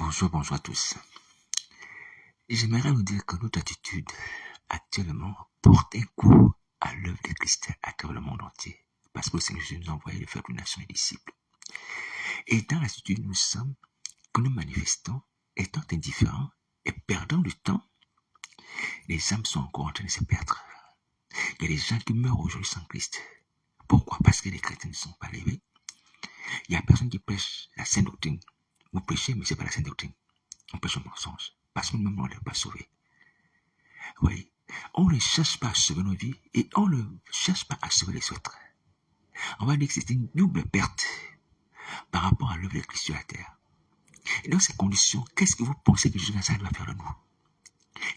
Bonjour à tous. J'aimerais vous dire que notre attitude actuellement porte un coup à l'œuvre de Christ à travers le monde entier. Parce que le Seigneur Jésus nous a envoyé de faire une nation et disciples. Et dans l'attitude nous sommes, que nous manifestons, étant indifférents et perdant du temps, les âmes sont encore en train de se perdre. Il y a des gens qui meurent aujourd'hui sans Christ. Pourquoi? Parce que les chrétiens ne sont pas levés. Il y a personne qui prêche la sainte doctrine. Vous prêchez, mais ce n'est pas la sainte doctrine. On prêche un mensonge. Parce que nous-mêmes, on ne l'a pas sauvé. Oui. On ne cherche pas à sauver nos vies et on ne cherche pas à sauver les autres. On va dire que c'est une double perte par rapport à l'œuvre de Christ sur la terre. Et dans ces conditions, qu'est-ce que vous pensez que Jésus Nazareth va faire de nous?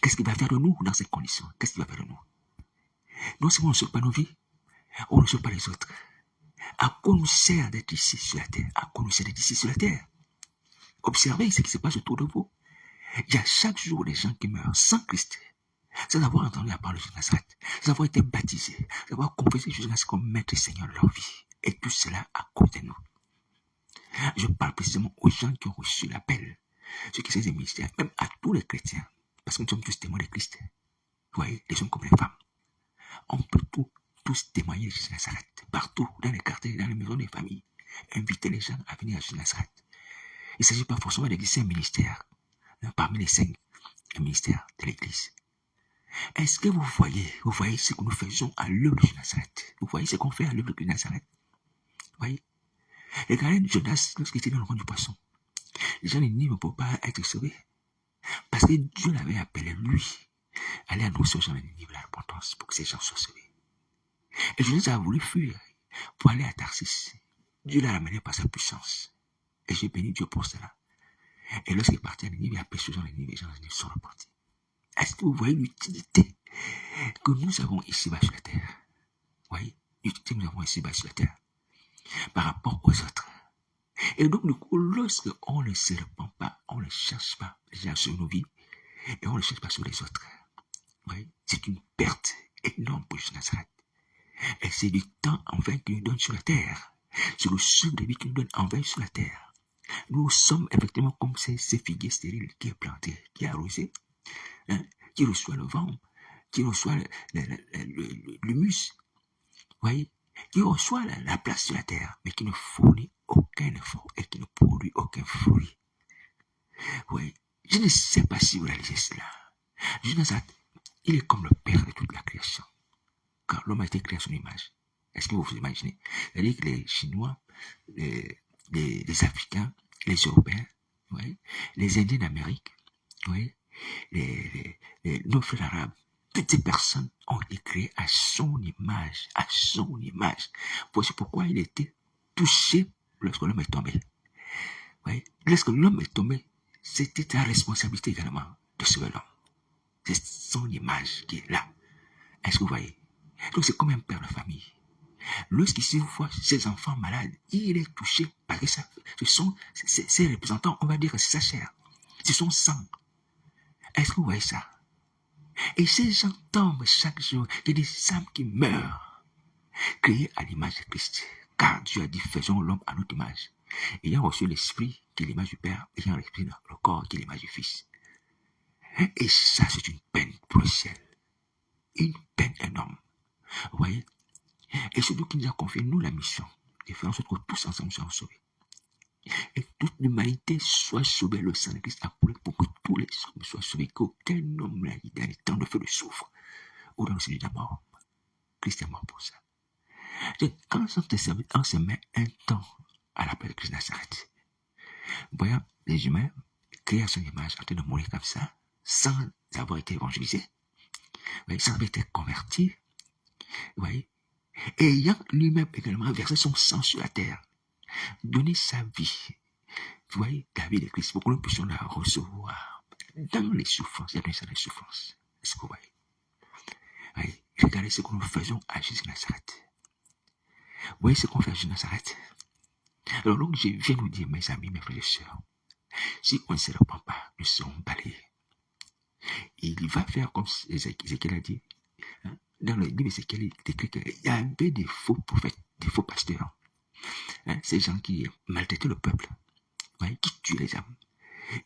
Qu'est-ce qu'il va faire de nous dans ces conditions? Qu'est-ce qu'il va faire de nous? Non seulement on ne sauve pas nos vies, on ne sauve pas les autres. À quoi nous sert d'être ici sur la terre? À quoi nous sert d'être ici sur la terre? Observez ce qui se passe autour de vous. Il y a chaque jour des gens qui meurent sans Christ, sans avoir entendu la parole de Jésus Nazareth, sans avoir été baptisés, sans avoir confessé Jésus Nazareth comme maître et Seigneur de leur vie. Et tout cela à cause de nous. Je parle précisément aux gens qui ont reçu l'appel, ceux qui sont des ministères, même à tous les chrétiens, parce que nous sommes tous témoins de Christ. Vous voyez, les hommes comme les femmes. On peut tous témoigner de Jésus Nazareth, partout, dans les quartiers, dans les maisons des familles. Inviter les gens à venir à Jésus Nazareth. Il ne s'agit pas forcément d'exister un ministère, parmi les 5 ministères de l'Église. Est-ce que vous voyez ce que nous faisons à l'œuvre de Nazareth? Vous voyez ce qu'on fait à l'œuvre de Nazareth? Vous voyez? Regardez Jonas lorsqu'il était dans le monde du poisson. Les gens ne peuvent pas être sauvés. Parce que Dieu l'avait appelé, lui, à aller annoncer aux gens de Ninive la repentance pour que ces gens soient sauvés. Et Jonas a voulu fuir pour aller à Tarsis. Dieu l'a ramené par sa puissance. Et j'ai béni Dieu pour cela. Et lorsqu'il est parti à Ninive, il a pêché aux gens de Ninive, les gens de Ninive sont repentis. Est-ce que vous voyez l'utilité que nous avons ici-bas sur la terre? Vous voyez l'utilité que nous avons ici-bas sur la terre par rapport aux autres. Et donc, du coup, lorsqu'on ne se répand pas, on ne cherche pas déjà sur nos vies et on ne cherche pas sur les autres. Vous voyez, c'est une perte énorme pour Jésus Nazareth. Et c'est du temps en vain qu'il nous donne sur la terre. C'est le souffle de vie qu'il nous donne en vain sur la terre. Nous sommes effectivement comme ces figuiers stériles qui est planté, qui est arrosé, qui reçoit le vent, qui reçoit l'humus, voyez, qui reçoit la place sur la terre, mais qui ne fournit aucun effort et qui ne produit aucun fruit. Oui, je ne sais pas si vous réalisez cela. Jésus Nazareth, il est comme le Père de toute la création, car l'homme a été créé à son image. Est-ce que vous vous imaginez? C'est-à-dire que les Chinois, les Africains, les Européens, oui, les Indiens d'Amérique, oui, nos frères arabes, toutes ces personnes ont été créées à son image, à son image. Voici pourquoi il était touché lorsque l'homme est tombé. Oui, lorsque l'homme est tombé, c'était ta responsabilité également de sauver l'homme. C'est son image qui est là. Est-ce que vous voyez? Donc c'est comme un père de famille. Lorsqu'il voit ses enfants malades, il est touché parce que ce sont ses représentants, on va dire que c'est sa chair, c'est son sang. Est-ce que vous voyez ça? Et ces gens tombent chaque jour. Il y a des âmes qui meurent, créées à l'image de Christ. Car Dieu a dit, faisons l'homme à notre image. Ayant reçu l'esprit qui est l'image du Père, ayant reçu le corps qui est l'image du Fils. Et ça, c'est une peine pour le ciel. Une peine énorme. Vous voyez? Et c'est nous qui nous a confié, nous, la mission, de faire en sorte que tous ensemble soient sauvés. Et toute l'humanité soit sauvée. Le sang de Christ a coulé pour que tous les hommes soient sauvés. Qu'aucun homme n'a dit dans les temps de feu de souffre ou dans le celui de la mort. Christ est mort pour ça. Donc, quand on se met un temps à l'appel de Christ Nazareth, voyons les humains créés à son image en train de mourir comme ça, sans avoir été évangélisés, sans avoir été convertis, voyez, et ayant lui-même également versé son sang sur la terre, donner sa vie, vous voyez, la vie de Christ, pour que nous puissions la recevoir dans les souffrances, il y a dans les souffrances. Est-ce que vous voyez? Oui, regardez ce que nous faisons à Jésus Nazareth. Vous voyez ce qu'on fait à Jésus Nazareth? Alors donc, je viens vous dire, mes amis, mes frères et sœurs, si on ne se repent pas, nous serons balayés. Il va faire comme Ézéchiel a dit, dans le livre d'Ézéchiel, il est écrit qu'il y avait des faux prophètes, des faux pasteurs. Ces gens qui maltraitaient le peuple, qui tuaient les âmes.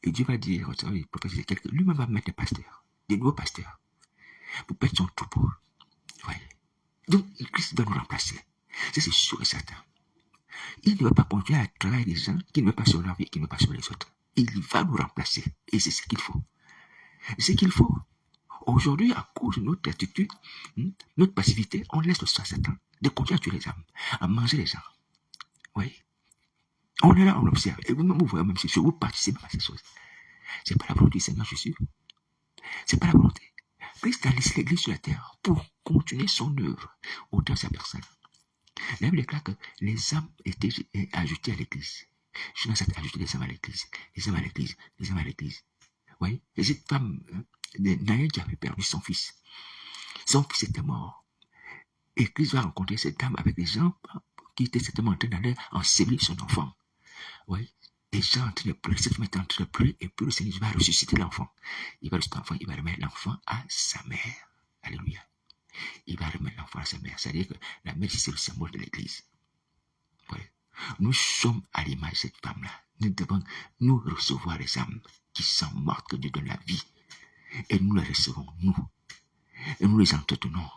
Et Dieu va dire, le prophète Ézéchiel, que lui-même va mettre des pasteurs, des nouveaux pasteurs, pour perdre son troupeau. Voyez. Donc, Christ va nous remplacer. Ça, c'est sûr et certain. Il ne va pas continuer à travailler des gens qui ne veulent pas sur leur vie, qui ne veulent pas sur les autres. Il va nous remplacer. Et c'est ce qu'il faut. C'est ce qu'il faut. Aujourd'hui, à cause de notre attitude, notre passivité, on laisse le sang Satan de continuer à tuer les âmes, à manger les gens. Oui. On est là, on observe. Et vous-même, vous voyez, même si vous participez à ces choses. C'est pas la volonté du Seigneur Jésus. C'est pas la volonté. Christ a laissé l'Église sur la terre pour continuer son œuvre au temps de sa personne. La Bible déclare que les âmes étaient ajoutées à l'Église. Je suis dans cette ajouter les âmes à l'Église, les âmes à l'Église, les âmes à l'Église. Oui. Et cette femme, Naïl, qui avait perdu son fils. Son fils était mort. Et Christ va rencontrer cette dame avec des gens qui étaient certainement en train d'aller ensevelir son enfant. Oui. Des gens en train de pleurer, cette femme était en train de pleurer, et puis le Seigneur va ressusciter l'enfant. Il va ressusciter l'enfant, il va remettre l'enfant à sa mère. Alléluia. Il va remettre l'enfant à sa mère. C'est-à-dire que la mère, c'est le symbole de l'Église. Oui. Nous sommes à l'image de cette femme-là. Nous devons nous recevoir les âmes qui sont mortes, que Dieu donne la vie. Et nous les recevons, nous. Et nous les entretenons.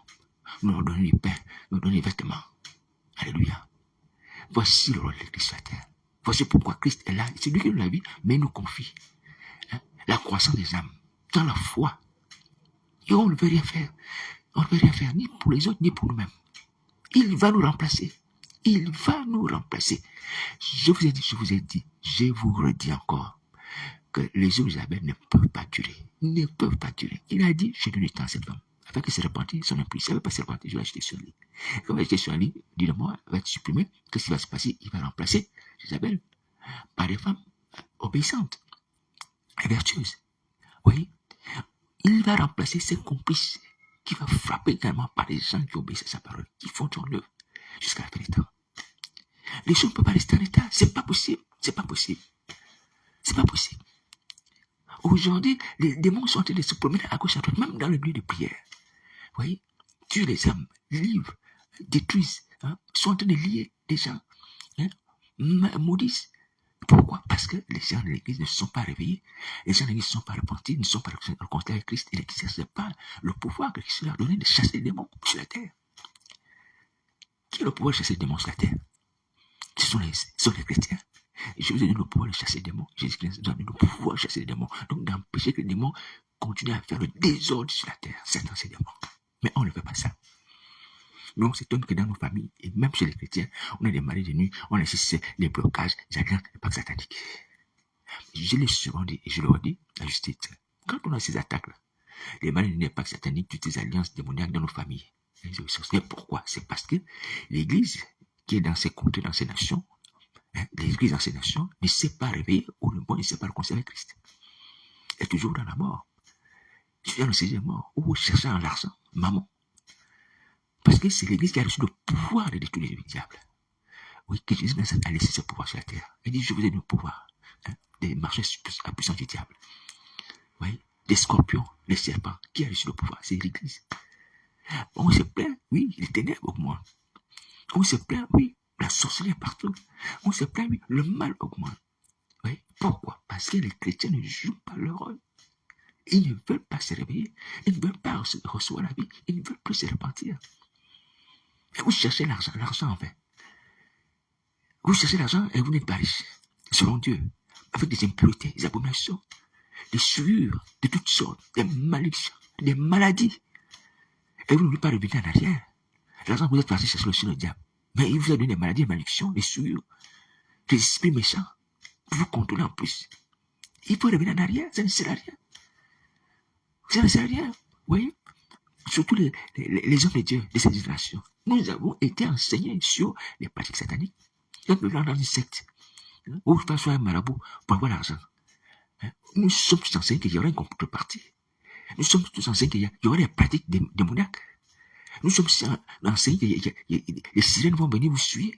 Nous leur donnons du pain, nous leur donnons des vêtements. Alléluia. Voici le rôle de l'Église sur la terre. Voici pourquoi Christ est là. C'est lui qui donne la vie, mais il nous confie la croissance des âmes dans la foi. Et on ne veut rien faire. On ne veut rien faire, ni pour les autres, ni pour nous-mêmes. Il va nous remplacer. Il va nous remplacer. Je vous ai dit, je vous redis encore que les eaux d'Isabelle ne peuvent pas durer. Ne peuvent pas durer. Il a dit, je donne du temps à cette femme. Afin que se repentir, son impuissance. Elle ne veut pas se repentir, je vais acheter sur lui. Quand elle va acheter sur lui, dit le moi, va être supprimé. Qu'est-ce qui va se passer? Il va remplacer Isabelle par des femmes obéissantes et vertueuses. Oui. Il va remplacer ses complices qui va frapper également par des gens qui obéissent à sa parole, qui font son œuvre jusqu'à la fin des temps. Les choses ne peuvent pas rester en état. C'est pas possible. C'est pas possible. C'est pas possible. Aujourd'hui, les démons sont en train de se promener à gauche à droite, même dans le lieu de prière. Vous voyez, tuent les âmes, livrent, détruisent, sont en train de lier des gens, maudissent. Pourquoi? Parce que les gens de l'Église ne se sont pas réveillés, les gens de l'Église ne se sont pas repentis, ne sont pas rencontrés avec Christ et n'exercent pas le pouvoir que Christ leur a donné de chasser les démons sur la terre. Qui a le pouvoir de chasser les démons sur la terre? Ce sont les chrétiens. Et je vous ai donné le pouvoir de chasser les démons. Jésus-Christ nous a donné le pouvoir de chasser les démons. Donc d'empêcher que les démons continuent à faire le désordre sur la terre. Satan, c'est démons. Mais on ne fait pas ça. Mais on s'étonne que dans nos familles, et même chez les chrétiens, on a des maris de nuit, on assiste les blocages, les alliances, les pactes sataniques. Je l'ai souvent dit, et je le redis à juste titre. Quand on a ces attaques-là, les maris de nuit, les pactes sataniques, toutes ces alliances démoniaques dans nos familles, mais pourquoi? C'est parce que l'Église qui est dans ces contrées, dans ces nations, l'Église dans ces nations ne s'est pas réveillée, ou le bon ne s'est pas réconcilié avec Christ. Elle est toujours dans la mort. Je suis dans le 6e mort, ou cherchant l'argent, maman. Parce que c'est l'Église qui a reçu le pouvoir de détruire le diable. Oui, que Jésus a laissé ce pouvoir sur la terre. Il dit, je vous ai donné le pouvoir de marcher à la puissance du diable. Oui, des scorpions, les serpents. Qui a reçu le pouvoir? C'est l'Église. On se plaint, oui, les ténèbres augmentent. On se plaint, oui, la sorcellerie partout. On se plaint, oui, le mal augmente. Oui, pourquoi? Parce que les chrétiens ne jouent pas leur rôle. Ils ne veulent pas se réveiller. Ils ne veulent pas recevoir la vie. Ils ne veulent plus se repentir. Et vous cherchez l'argent en fait. Vous cherchez l'argent et vous n'êtes pas riche, selon Dieu, avec des impuretés, des abominations, des souillures de toutes sortes, des malédictions, des maladies. Et vous ne voulez pas revenir en arrière. L'argent, vous êtes parti chercher sur le diable. Mais il vous a donné des maladies, des malédictions, des souillures, des esprits méchants, pour vous contrôler en plus. Il faut revenir en arrière, ça ne sert à rien. Ça ne sert à rien, vous voyez. Surtout les hommes de Dieu de cette génération. Nous avons été enseignés sur les pratiques sataniques. Donc, nous sommes dans une secte. Ou je passe un marabout pour avoir l'argent. Nous sommes tous enseignés qu'il y aura une contrepartie. Nous sommes tous enseignés qu'il y aura des pratiques démoniaques. Nous sommes enseignés que les sirènes vont venir vous suivre.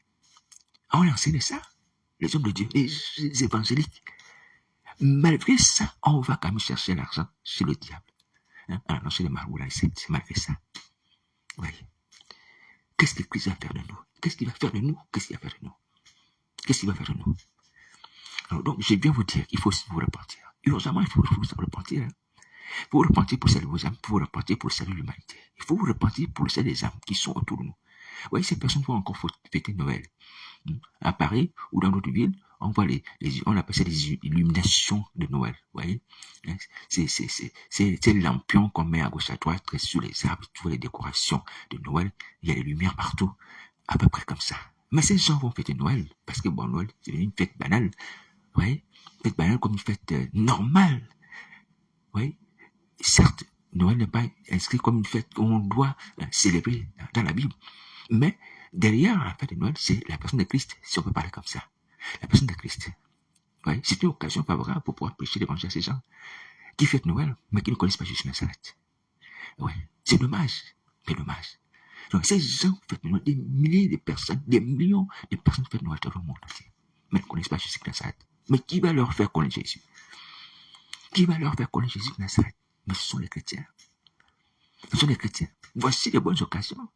On a enseigné ça, les hommes de Dieu, les évangéliques. Malgré ça, on va quand même chercher l'argent chez le diable. Alors, chez les marabouts, là, c'est malgré ça. Oui. Qu'est-ce que Christ va faire de nous? Qu'est-ce qu'il va faire de nous? Qu'est-ce qu'il va faire de nous? Qu'est-ce qu'il va faire de nous? Alors, donc, je viens vous dire qu'il faut vous repentir. urgemment, il faut se repentir. Hein. Il faut vous repentir pour le salut de vos âmes, il faut vous repentir pour le salut de l'humanité. Il faut vous repentir pour le salut des âmes qui sont autour de nous. Vous voyez, ces personnes vont encore fêter Noël. À Paris ou dans d'autres villes, on voit on appelle ça des illuminations de Noël. Vous voyez, c'est lampions qu'on met à gauche à droite, sur les arbres, toutes les décorations de Noël. Il y a les lumières partout, à peu près comme ça. Mais ces gens vont fêter Noël parce que bon, Noël, c'est une fête banale. Vous voyez, une fête banale comme une fête normale. Vous voyez, certes, Noël n'est pas inscrit comme une fête qu'on doit célébrer dans la Bible. Mais derrière la fête de Noël, c'est la personne de Christ, si on peut parler comme ça. La personne de Christ. Ouais, c'est une occasion favorable pour pouvoir prêcher l'évangile à ces gens qui fêtent Noël, mais qui ne connaissent pas Jésus de Nazareth. Ouais, c'est dommage, mais dommage. Donc ces gens fêtent Noël, des milliers de personnes, des millions de personnes fêtent Noël dans le monde entier, mais ne connaissent pas Jésus de Nazareth. Mais qui va leur faire connaître Jésus? Qui va leur faire connaître Jésus de Nazareth? Mais ce sont les chrétiens. Ce sont les chrétiens. Voici les bonnes occasions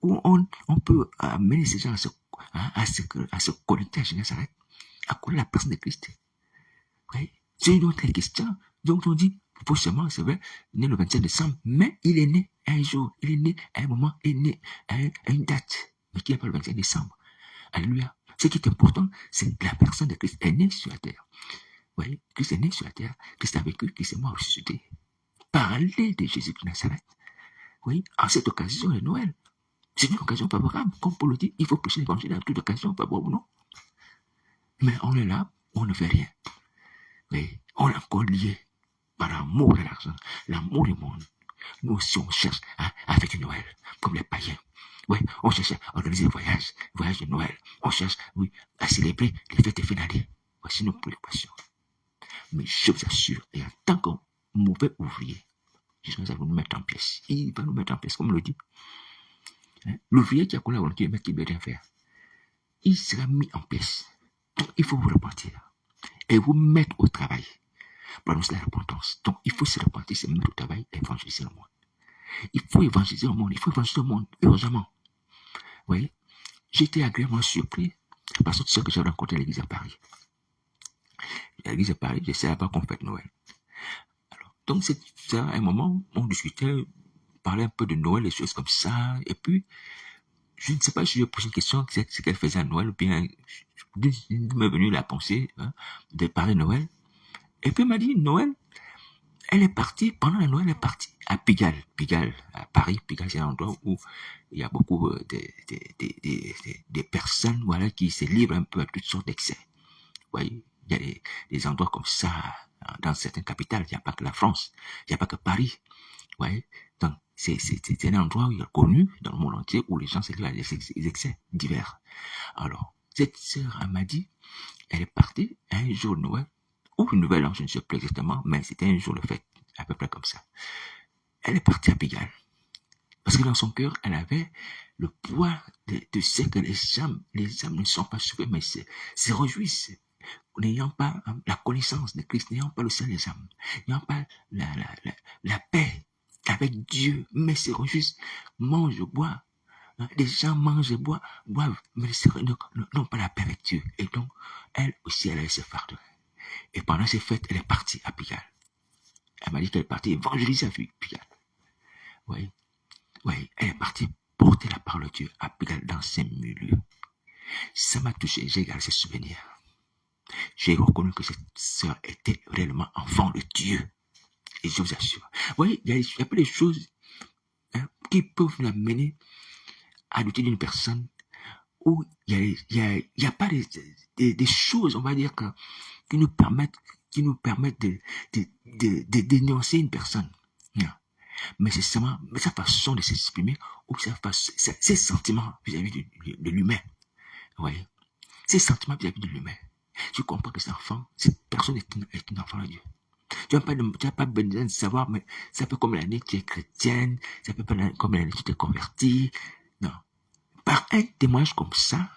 où on peut amener ces gens à se connecter à Jésus de Nazareth, à connaître la personne de Christ. Oui, c'est une autre question. Donc on dit, faussement, c'est vrai, il est né le 25 décembre, mais il est né un jour, il est né à un moment, il est né à une date, mais qui n'est pas le 25 décembre. Alléluia. Ce qui est important, c'est que la personne de Christ est née sur la terre. Vous voyez, Christ est né sur la terre, Christ a vécu, Christ est mort, ressuscité. Parler de Jésus de Nazareth. Oui, en cette occasion de Noël, c'est une occasion favorable. Comme Paul le dit, il faut prêcher l'évangile à toute occasion, favorable ou non. Mais on est là, on ne fait rien. Oui, on est encore lié par l'amour de l'argent, l'amour du monde. Nous aussi, on cherche à fêter Noël, comme les païens. Oui, on cherche à organiser des voyages de Noël. On cherche, oui, à célébrer les fêtes de fin d'année. Voici nos préoccupations. Mais je vous assure, et en tant que mauvais ouvrier, Jésus va nous mettre en pièces. Il va nous mettre en pièces, comme on le dit. L'ouvrier qui a connu la volonté, mais qui ne veut rien faire, il sera mis en pièces. Donc, il faut vous repentir et vous mettre au travail pour annoncer la repentance. Donc, il faut se repentir, se mettre au travail et évangéliser le monde. Il faut évangéliser le monde, urgemment. Vous voyez, j'ai été agréablement surpris par cette sœur que j'avais rencontrée à l'église à Paris. À l'église à Paris, j'essaie là-bas qu'on fête Noël. Alors, donc, cette sœur, à un moment, on discutait, parlait un peu de Noël, des choses comme ça, et puis, je ne sais pas si je lui ai posé une question, c'est ce qu'elle faisait à Noël, ou bien, il m'est venu la pensée de parler de Noël. Et puis, elle m'a dit, Noël, elle est partie, pendant la Noël, elle est partie à Pigalle, à Paris. Pigalle, c'est un endroit où il y a beaucoup de personnes, voilà, qui se livrent un peu à toutes sortes d'excès. Vous voyez, il y a des endroits comme ça, dans certaines capitales. Il n'y a pas que la France, il n'y a pas que Paris. Vous voyez, donc, c'est un endroit où il est connu dans le monde entier où les gens se livrent à des excès divers. Alors, cette sœur, elle m'a dit, elle est partie un jour de Noël, ou une nouvelle an, je ne sais plus exactement, mais c'était un jour de fête, à peu près comme ça. Elle est partie à Pigalle. Parce que dans son cœur, elle avait le poids de ce que les âmes ne sont pas sauvées, mais se réjouissent, n'ayant pas la connaissance de Christ, n'ayant pas le sein des âmes, n'ayant pas la paix avec Dieu, mais se réjouissent, mangent, boivent. Les gens mangent et boivent, mais n'ont pas la paix avec Dieu. Et donc, elle aussi, elle a eu ce fardeau. Et pendant ces fêtes, elle est partie à Pigalle. Elle m'a dit qu'elle est partie évangéliser à Pigalle. Oui, elle est partie porter la parole de Dieu à Pigalle dans ces milieux. Ça m'a touché, j'ai gardé ce souvenir. J'ai reconnu que cette sœur était réellement enfant de Dieu. Et je vous assure. Vous voyez, il y a pas des choses qui peuvent nous amener à douter d'une personne où il y a pas des choses, on va dire, qui nous permettent de dénoncer une personne. Non. Mais c'est seulement sa façon de s'exprimer ou ses sentiments vis-à-vis de l'humain. Vous voyez, ses sentiments vis-à-vis de l'humain. Je comprends que cette personne est un enfant de Dieu. Tu n'as pas besoin de savoir, mais ça peut comme l'année tu es chrétienne, ça peut pas comme l'année tu t'es converti. Non. Par un témoignage comme ça,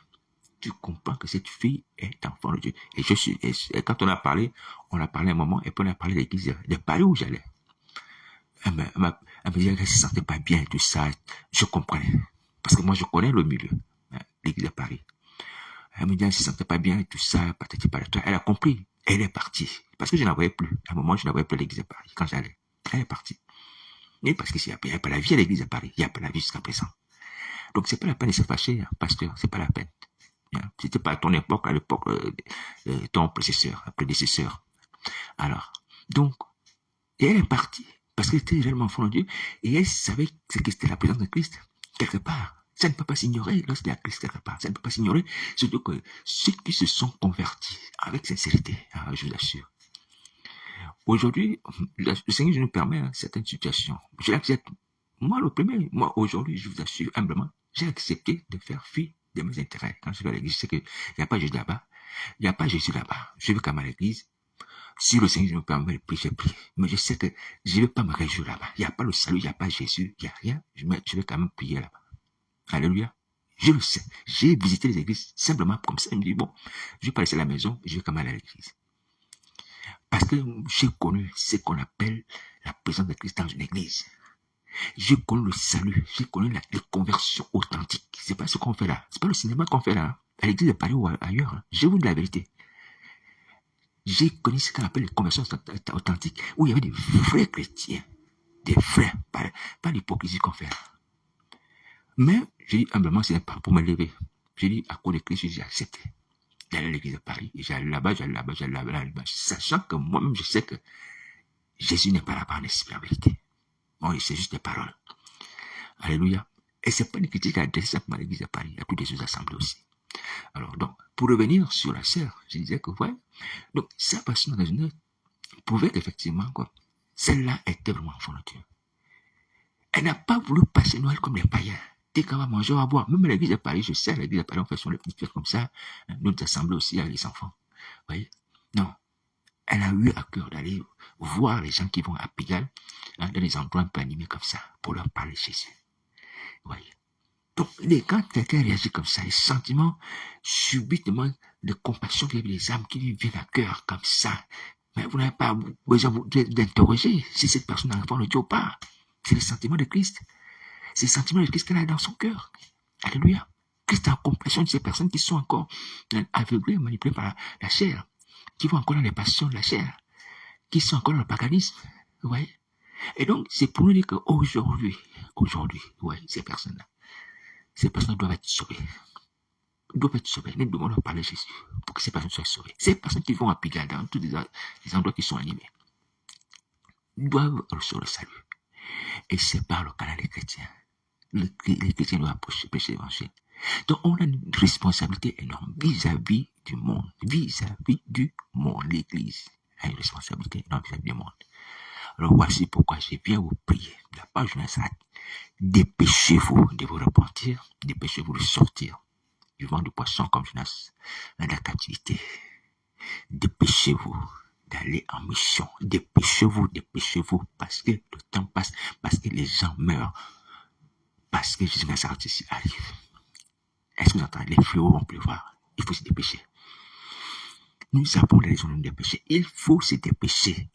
tu comprends que cette fille est enfant de Dieu. Et quand on a parlé un moment, et puis on a parlé de l'église de Paris où j'allais. Elle me disait qu'elle se sentait pas bien et tout ça. Je comprenais. Parce que moi, je connais le milieu, l'église de Paris. Elle me dit qu'elle se sentait pas bien et tout ça, patati patata. Elle a compris. Elle est partie. Parce que je ne la voyais plus. À un moment, je ne la voyais plus à l'église à Paris, quand j'allais. Elle est partie. Et parce qu'il n'y a pas la vie à l'église à Paris. Il n'y a pas la vie jusqu'à présent. Donc, c'est pas la peine de se fâcher, hein, pasteur. C'est pas la peine. C'était pas à ton époque, à l'époque, ton prédécesseur. Alors, donc, et elle est partie. Parce qu'elle était réellement enfant de Dieu. Et elle savait que c'était la présence de Christ. Quelque part. Ça ne peut pas s'ignorer lorsqu'il y a Christ quelque part. Ça ne peut pas s'ignorer. Surtout que ceux qui se sont convertis avec sincérité, je vous assure. Aujourd'hui, le Seigneur nous permet certaines situations. Je l'accepte. Moi, le premier, moi, aujourd'hui, je vous assure humblement, j'ai accepté de faire fi de mes intérêts. Quand je vais à l'église, je sais qu'il n'y a pas Jésus là-bas. Il n'y a pas Jésus là-bas. Je vais quand même à l'église. Si le Seigneur nous permet de prier, je prie. Mais je sais que je ne vais pas me réjouir là-bas. Il n'y a pas le salut, il n'y a pas Jésus, il n'y a rien. Je vais quand même prier là-bas. Alléluia. Je le sais. J'ai visité les églises simplement comme ça. Je me dis, bon, je vais pas laisser la maison, je vais quand même aller à l'église. Parce que j'ai connu ce qu'on appelle la présence de Christ dans une église. J'ai connu le salut, j'ai connu la conversion authentique. C'est pas ce qu'on fait là. C'est pas le cinéma qu'on fait là. Hein. À l'église de Paris ou ailleurs. Hein. Je vous dis la vérité. J'ai connu ce qu'on appelle les conversions authentiques, où il y avait des vrais chrétiens. Des vrais, pas l'hypocrisie qu'on fait là. Mais, j'ai dit humblement, ce n'est pas pour me lever. J'ai dit, à cause de Christ, j'ai accepté d'aller à l'église de Paris. Et j'allais là-bas, sachant que moi-même, je sais que Jésus n'est pas là-bas en esprit, en vérité. Bon, c'est juste des paroles. Alléluia. Et c'est pas une critique à adresser simplement à l'église de Paris, à toutes les autres assemblées aussi. Alors, donc, pour revenir sur la sœur, je disais que, ouais, donc, sa passion dans une prouvait qu'effectivement, quoi, celle-là était vraiment enfant de Dieu. Elle n'a pas voulu passer Noël comme les païens. Dès qu'on va manger, on va boire. Même à l'église de Paris, je sais, à l'église de Paris, on fait sur les petites fêtes comme ça. Notre assemblée aussi avec les enfants. Vous voyez? Non. Elle a eu à cœur d'aller voir les gens qui vont à Pigalle, dans des endroits un peu animés comme ça, pour leur parler de Jésus. Vous voyez? Donc, quand quelqu'un réagit comme ça, les sentiments subitement de compassion vis-à-vis des âmes qui lui viennent à cœur comme ça, mais vous n'avez pas besoin d'interroger si cette personne est enfant de Dieu ou pas. C'est le sentiment de Christ. C'est le sentiment de Christ qu'elle a dans son cœur. Alléluia. Christ a compassion de ces personnes qui sont encore aveuglées, manipulées par la chair, qui vont encore dans les passions de la chair, qui sont encore dans le paganisme. Vous voyez? Et donc, c'est pour nous dire qu'aujourd'hui, ouais, ces personnes doivent être sauvées. Doivent être sauvées. Nous devons leur parler de Jésus pour que ces personnes soient sauvées. Ces personnes qui vont à Pigalle, dans tous les endroits qui sont animés, doivent recevoir le salut. Et c'est par le canal des chrétiens. Les chrétiens doivent prêcher l'évangile. Donc, on a une responsabilité énorme vis-à-vis du monde. Vis-à-vis du monde. L'Église a une responsabilité énorme vis-à-vis du monde. Alors, voici pourquoi je viens vous prier. La page de Nazareth. Dépêchez-vous de vous repentir. Dépêchez-vous de sortir du ventre du poisson comme Jonas dans la captivité. Dépêchez-vous d'aller en mission. Dépêchez-vous, parce que le temps passe, parce que les gens meurent, parce que Jésus Nazareth ici arrive. Est-ce que vous entendez? Les fléaux vont pleuvoir. Il faut se dépêcher. Nous avons les raisons de nous dépêcher. Il faut se dépêcher.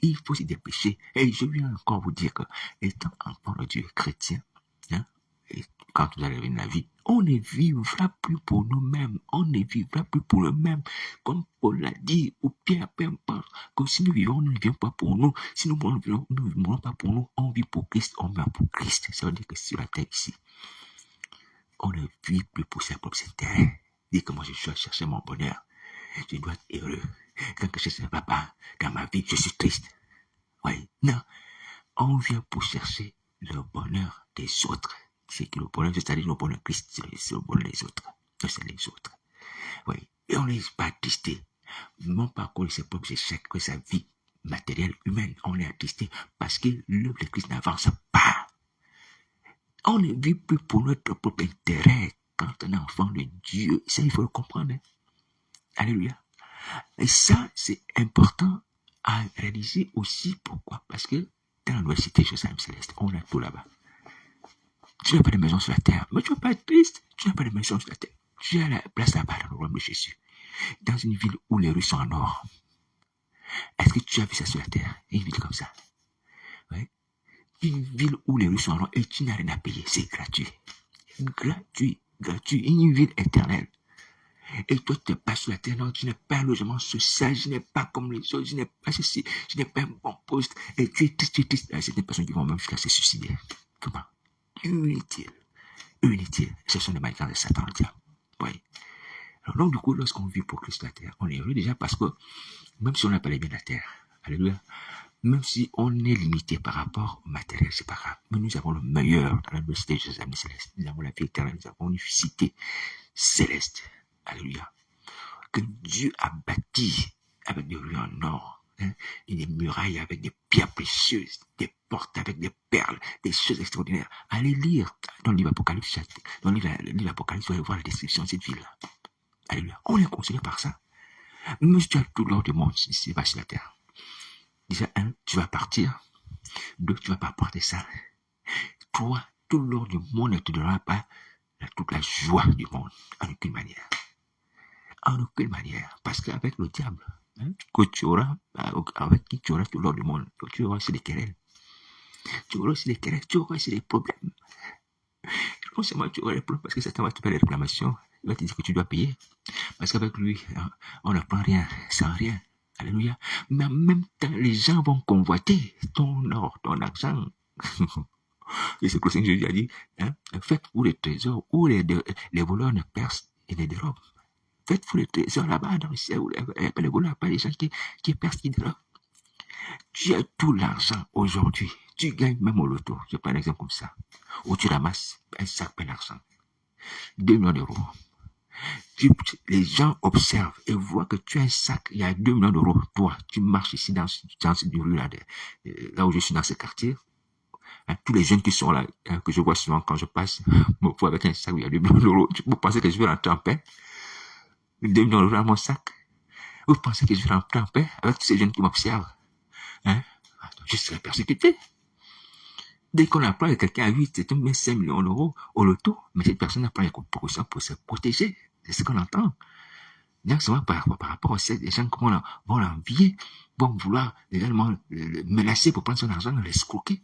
Et je viens encore vous dire que, étant enfant de Dieu chrétien, hein, et quand vous allez venir la vie, on ne vivra plus pour nous-mêmes. On ne vivra plus pour nous-mêmes. Comme Paul l'a dit, ou Pierre, peu importe, que si nous vivons, nous ne vivons pas pour nous. Si nous ne vivons pas pour nous, on vit pour Christ, on meurt pour Christ. Ça veut dire que sur la terre ici, on ne vit plus pour ses propres intérêts. Dire que moi je dois chercher mon bonheur. Je dois être heureux. Quand quelque chose ne va pas dans ma vie, je suis triste. Oui, non. On vient pour chercher le bonheur des autres. C'est que le bonheur, c'est-à-dire le bonheur de Christ, c'est le bonheur des autres. C'est les autres. Oui. Et on n'est pas attristé. Non pas à cause de ses propres échecs, que sa vie matérielle, humaine. On est attristé parce que l'œuvre de Christ n'avance pas. On ne vit plus pour notre propre intérêt quand on est enfant de Dieu. Ça, il faut le comprendre. Hein? Alléluia. Et ça, c'est important à réaliser aussi. Pourquoi? Parce que dans l'université Jérusalem Céleste, on a tout là-bas. Tu n'as pas de maison sur la terre, mais tu ne vas pas être triste. Tu n'as pas de maison sur la terre. Tu as la place là-bas dans le royaume de Jésus. Dans une ville où les rues sont en or. Est-ce que tu as vu ça sur la terre? Une ville comme ça. Oui. Une ville où les rues sont en or et tu n'as rien à payer. C'est gratuit. Gratuit. Une ville éternelle. Et toi, tu n'es pas sur la terre, non, tu n'es pas un logement social, je n'ai pas comme les autres, je n'ai pas ceci, je n'ai pas un bon poste. Et tu es triste, tu es triste. C'est des personnes qui vont même jusqu'à se suicider. Comment? Inutile. Inutile. Ce sont des manières de Satan, le diable. Oui. Alors, donc, du coup, lorsqu'on vit pour Christ la terre, on est heureux déjà parce que même si on n'a pas les biens de la terre, alléluia, même si on est limité par rapport au matériel, c'est pas grave. Mais nous avons le meilleur dans la cité de Jérusalem céleste. Nous avons la vie éternelle, nous avons une cité céleste. Alléluia. Que Dieu a bâti avec des rues en or, hein, et des murailles avec des pierres précieuses, des portes avec des perles, des choses extraordinaires. Allez lire dans le livre Apocalypse, dans le livre Apocalypse, vous allez voir la description de cette ville-là. Alléluia. On est consolé par ça. Même si tu as tout l'or du monde, c'est pas sur la terre. Déjà, un, tu vas partir. Deux, tu vas pas porter ça. Trois, tout l'or du monde ne te donnera pas toute la joie du monde, en aucune manière. En aucune manière. Parce qu'avec le diable, hein, que tu auras, avec qui tu auras tout l'or du monde, tu auras aussi des querelles. Tu auras aussi des querelles, tu auras aussi des problèmes. Je pense que moi, tu auras des problèmes parce que Satan va te faire des réclamations. Il va te dire que tu dois payer. Parce qu'avec lui, hein, on n'apprend rien, sans rien. Alléluia. Mais en même temps, les gens vont convoiter ton or, ton argent. Et c'est que le Seigneur Jésus a dit, hein, faites-vous les trésors où les voleurs ne percent et ne dérobent. Faites-vous les trésors là-bas dans le ciel, où les voleurs, pas les gens qui percent, qui dérobent. Tu as tout l'argent aujourd'hui. Tu gagnes même au loto. Je prends un exemple comme ça. Où tu ramasses un sac plein d'argent. 2 millions d'euros. Les gens observent et voient que tu as un sac, il y a 2 millions d'euros. Toi, tu marches ici dans cette rue là où je suis dans ce quartier. Hein, tous les jeunes qui sont là, hein, que je vois souvent quand je passe, me voient avec un sac où il y a 2 millions d'euros. Vous pensez que je vais rentrer en paix? 2 millions d'euros dans mon sac? Vous pensez que je vais rentrer en paix avec tous ces jeunes qui m'observent? Hein? Je serai persécuté. Dès qu'on apprend que quelqu'un a eu 5 millions d'euros au loto, mais cette personne n'a pas les précautions pour se protéger. C'est ce qu'on entend. Donc, souvent, par rapport à ça, les gens vont l'envier, vont vouloir également le menacer pour prendre son argent, l'escroquer.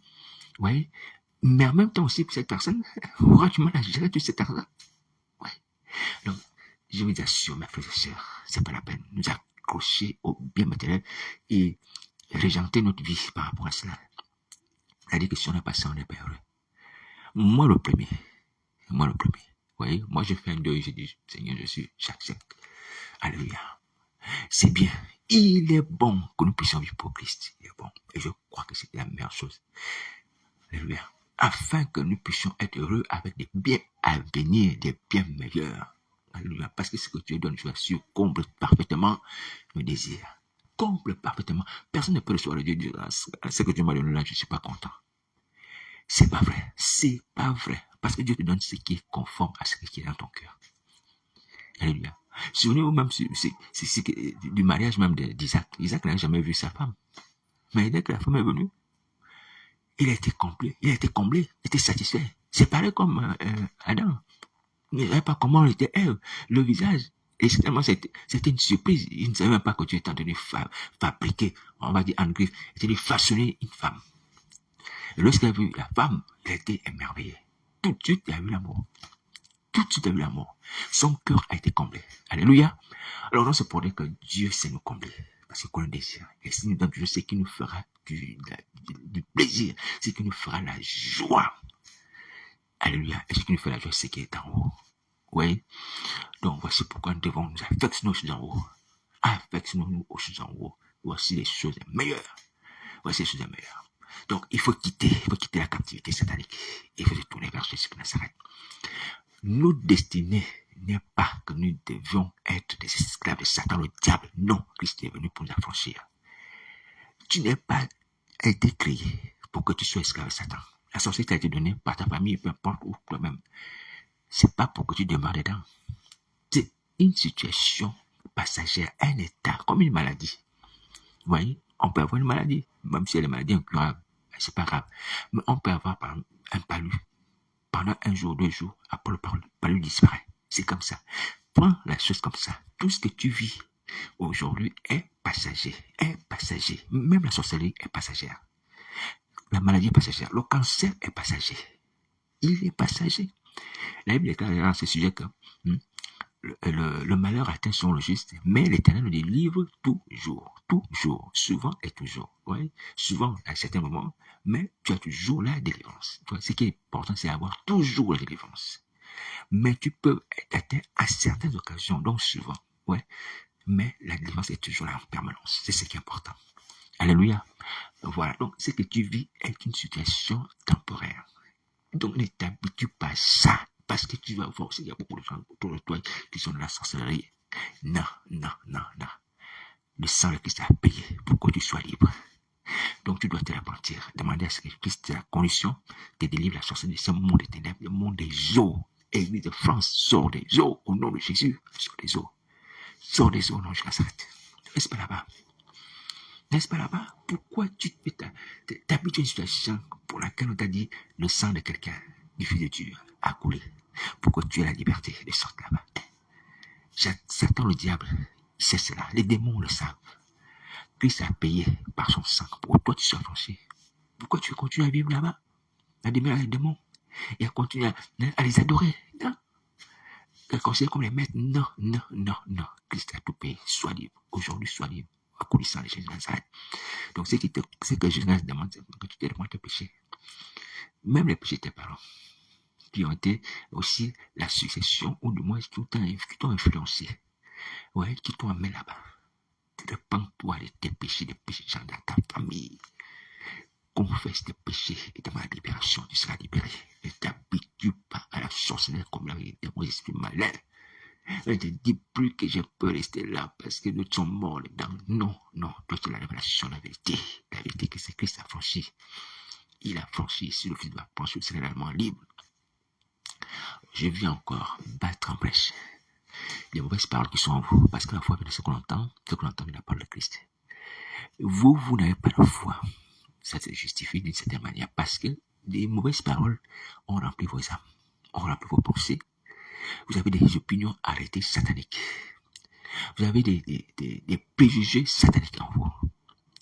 Oui. Mais en même temps aussi, cette personne aura du mal à gérer tout cet argent. Oui. Donc, je vous assure, mes frères et sœurs, c'est pas la peine de nous accrocher au bien matériel et régenter notre vie par rapport à cela. C'est-à-dire que si on n'a pas ça, on n'est pas heureux. Moi le premier. Vous voyez, moi je fais un deuil, je dis, Seigneur Jésus, j'accepte. Alléluia. C'est bien. Il est bon que nous puissions vivre pour Christ. Il est bon. Et je crois que c'est la meilleure chose. Alléluia. Afin que nous puissions être heureux avec des biens à venir, des biens meilleurs. Alléluia. Parce que ce que tu donnes, je suis comble parfaitement nos désirs. Comble parfaitement. Personne ne peut recevoir le Dieu dire, ce que Dieu m'a donné là, je ne suis pas content. C'est pas vrai. C'est pas vrai. Parce que Dieu te donne ce qui est conforme à ce qui est dans ton cœur. Alléluia. Souvenez-vous même du mariage même d'Isaac. Isaac n'a jamais vu sa femme. Mais dès que la femme est venue, il a été comblé, il était satisfait. C'est pareil comme Adam. Il ne savait pas comment était Ève, le visage. Et c'était une surprise. Il ne savait même pas que Dieu était en train de fabriquer, on va dire en griffe, il était en train de façonner une femme. Et lorsqu'il a vu la femme, il a été émerveillé. Tout de suite, il a vu l'amour. Tout de suite, il a vu l'amour. Son cœur a été comblé. Alléluia. Alors, non, c'est pour dire que Dieu sait nous combler. Parce qu'il connaît le désir. Et s'il nous donne Dieu, c'est qu'il nous fera du plaisir. C'est qu'il nous fera la joie. Alléluia. Et ce qui nous fait la joie, c'est qu'il est en haut. Oui. Donc, voici pourquoi nous devons nous affectionner aux choses en haut. Affectionnons-nous aux choses en haut. Voici les choses meilleures. Voici les choses meilleures. Donc, il faut quitter la captivité satanique. Il faut se tourner vers Jésus de Nazareth. Notre destinée n'est pas que nous devions être des esclaves de Satan, le diable. Non, Christ est venu pour nous affranchir. Tu n'es pas été créé pour que tu sois esclave de Satan. La sorcellerie t'a été donnée par ta famille, peu importe, ou toi-même. C'est pas pour que tu demeures dedans. C'est une situation passagère, un état, comme une maladie. Vous voyez, on peut avoir une maladie, même si elle est maladie incurable. C'est pas grave. Mais on peut avoir par exemple, un palu. Pendant 1 jour, 2 jours, après le palu disparaît. C'est comme ça. Prends la chose comme ça. Tout ce que tu vis aujourd'hui est passager. Même la sorcellerie est passagère. La maladie est passagère. Le cancer est passager. Il est passager. La Bible déclare à ce sujet que le malheur atteint son le juste, mais l'Éternel le délivre toujours, souvent et toujours. Ouais, souvent à certains moments, mais tu as toujours la délivrance. Tu vois, ce qui est important, c'est avoir toujours la délivrance. Mais tu peux être atteint à certaines occasions, donc souvent, ouais, mais la délivrance est toujours là en permanence. C'est ce qui est important. Alléluia. Voilà, donc ce que tu vis est une situation temporaire. Donc ne t'habitue pas à ça, parce que tu vas voir aussi, il y a beaucoup de gens autour de toi qui sont dans la sorcellerie. Non. Le sang de Christ a payé pour que tu sois libre. Donc tu dois te repentir, demander à ce que Christ, la condition, te délivre la sorcellerie de ce monde des ténèbres, le monde des eaux. Église de France, sors des eaux, au nom de Jésus, sors des eaux. Sors des eaux, au nom de Nazareth. N'est-ce pas là-bas? N'est-ce pas là-bas? Pourquoi tu t'habitues à une situation pour laquelle on t'a dit le sang de quelqu'un, du Fils de Dieu, a coulé? Pourquoi tu as la liberté de sortir là-bas? Satan, le diable, il sait cela. Les démons le savent. Christ a payé par son sang pour que toi tu sois franchi. Pourquoi tu continues à vivre là-bas, à demeurer les démons et à continuer à les adorer? Non. À considérer comme les maîtres? Non. Christ a tout payé. Sois libre. Aujourd'hui, sois libre. À cause du sang de Jésus de Nazareth. Donc, c'est que Jésus demande, c'est que tu te demandes tes péchés. Même les péchés de tes parents, qui ont été aussi la succession, ou du moins qui t'ont influencé, ouais, qui t'ont amené là-bas. Repends-toi de tes péchés, des péchés de gens dans ta famille. Confesse tes péchés et demande la libération, tu seras libéré. Ne t'habitue pas à la sorcellerie comme les esprits malins. Ne te dis plus que je peux rester là parce que nous sommes morts dedans. Non, toi tu as la révélation, la vérité que c'est Christ a franchi. Il a franchi, si le Fils doit franchir, c'est réellement libre. Je viens encore battre en brèche les mauvaises paroles qui sont en vous, parce que la foi vient de ce qu'on entend vient de la parole de Christ. Vous n'avez pas la foi. Ça se justifie d'une certaine manière, parce que des mauvaises paroles ont rempli vos âmes, ont rempli vos pensées. Vous avez des opinions arrêtées sataniques. Vous avez des préjugés sataniques en vous.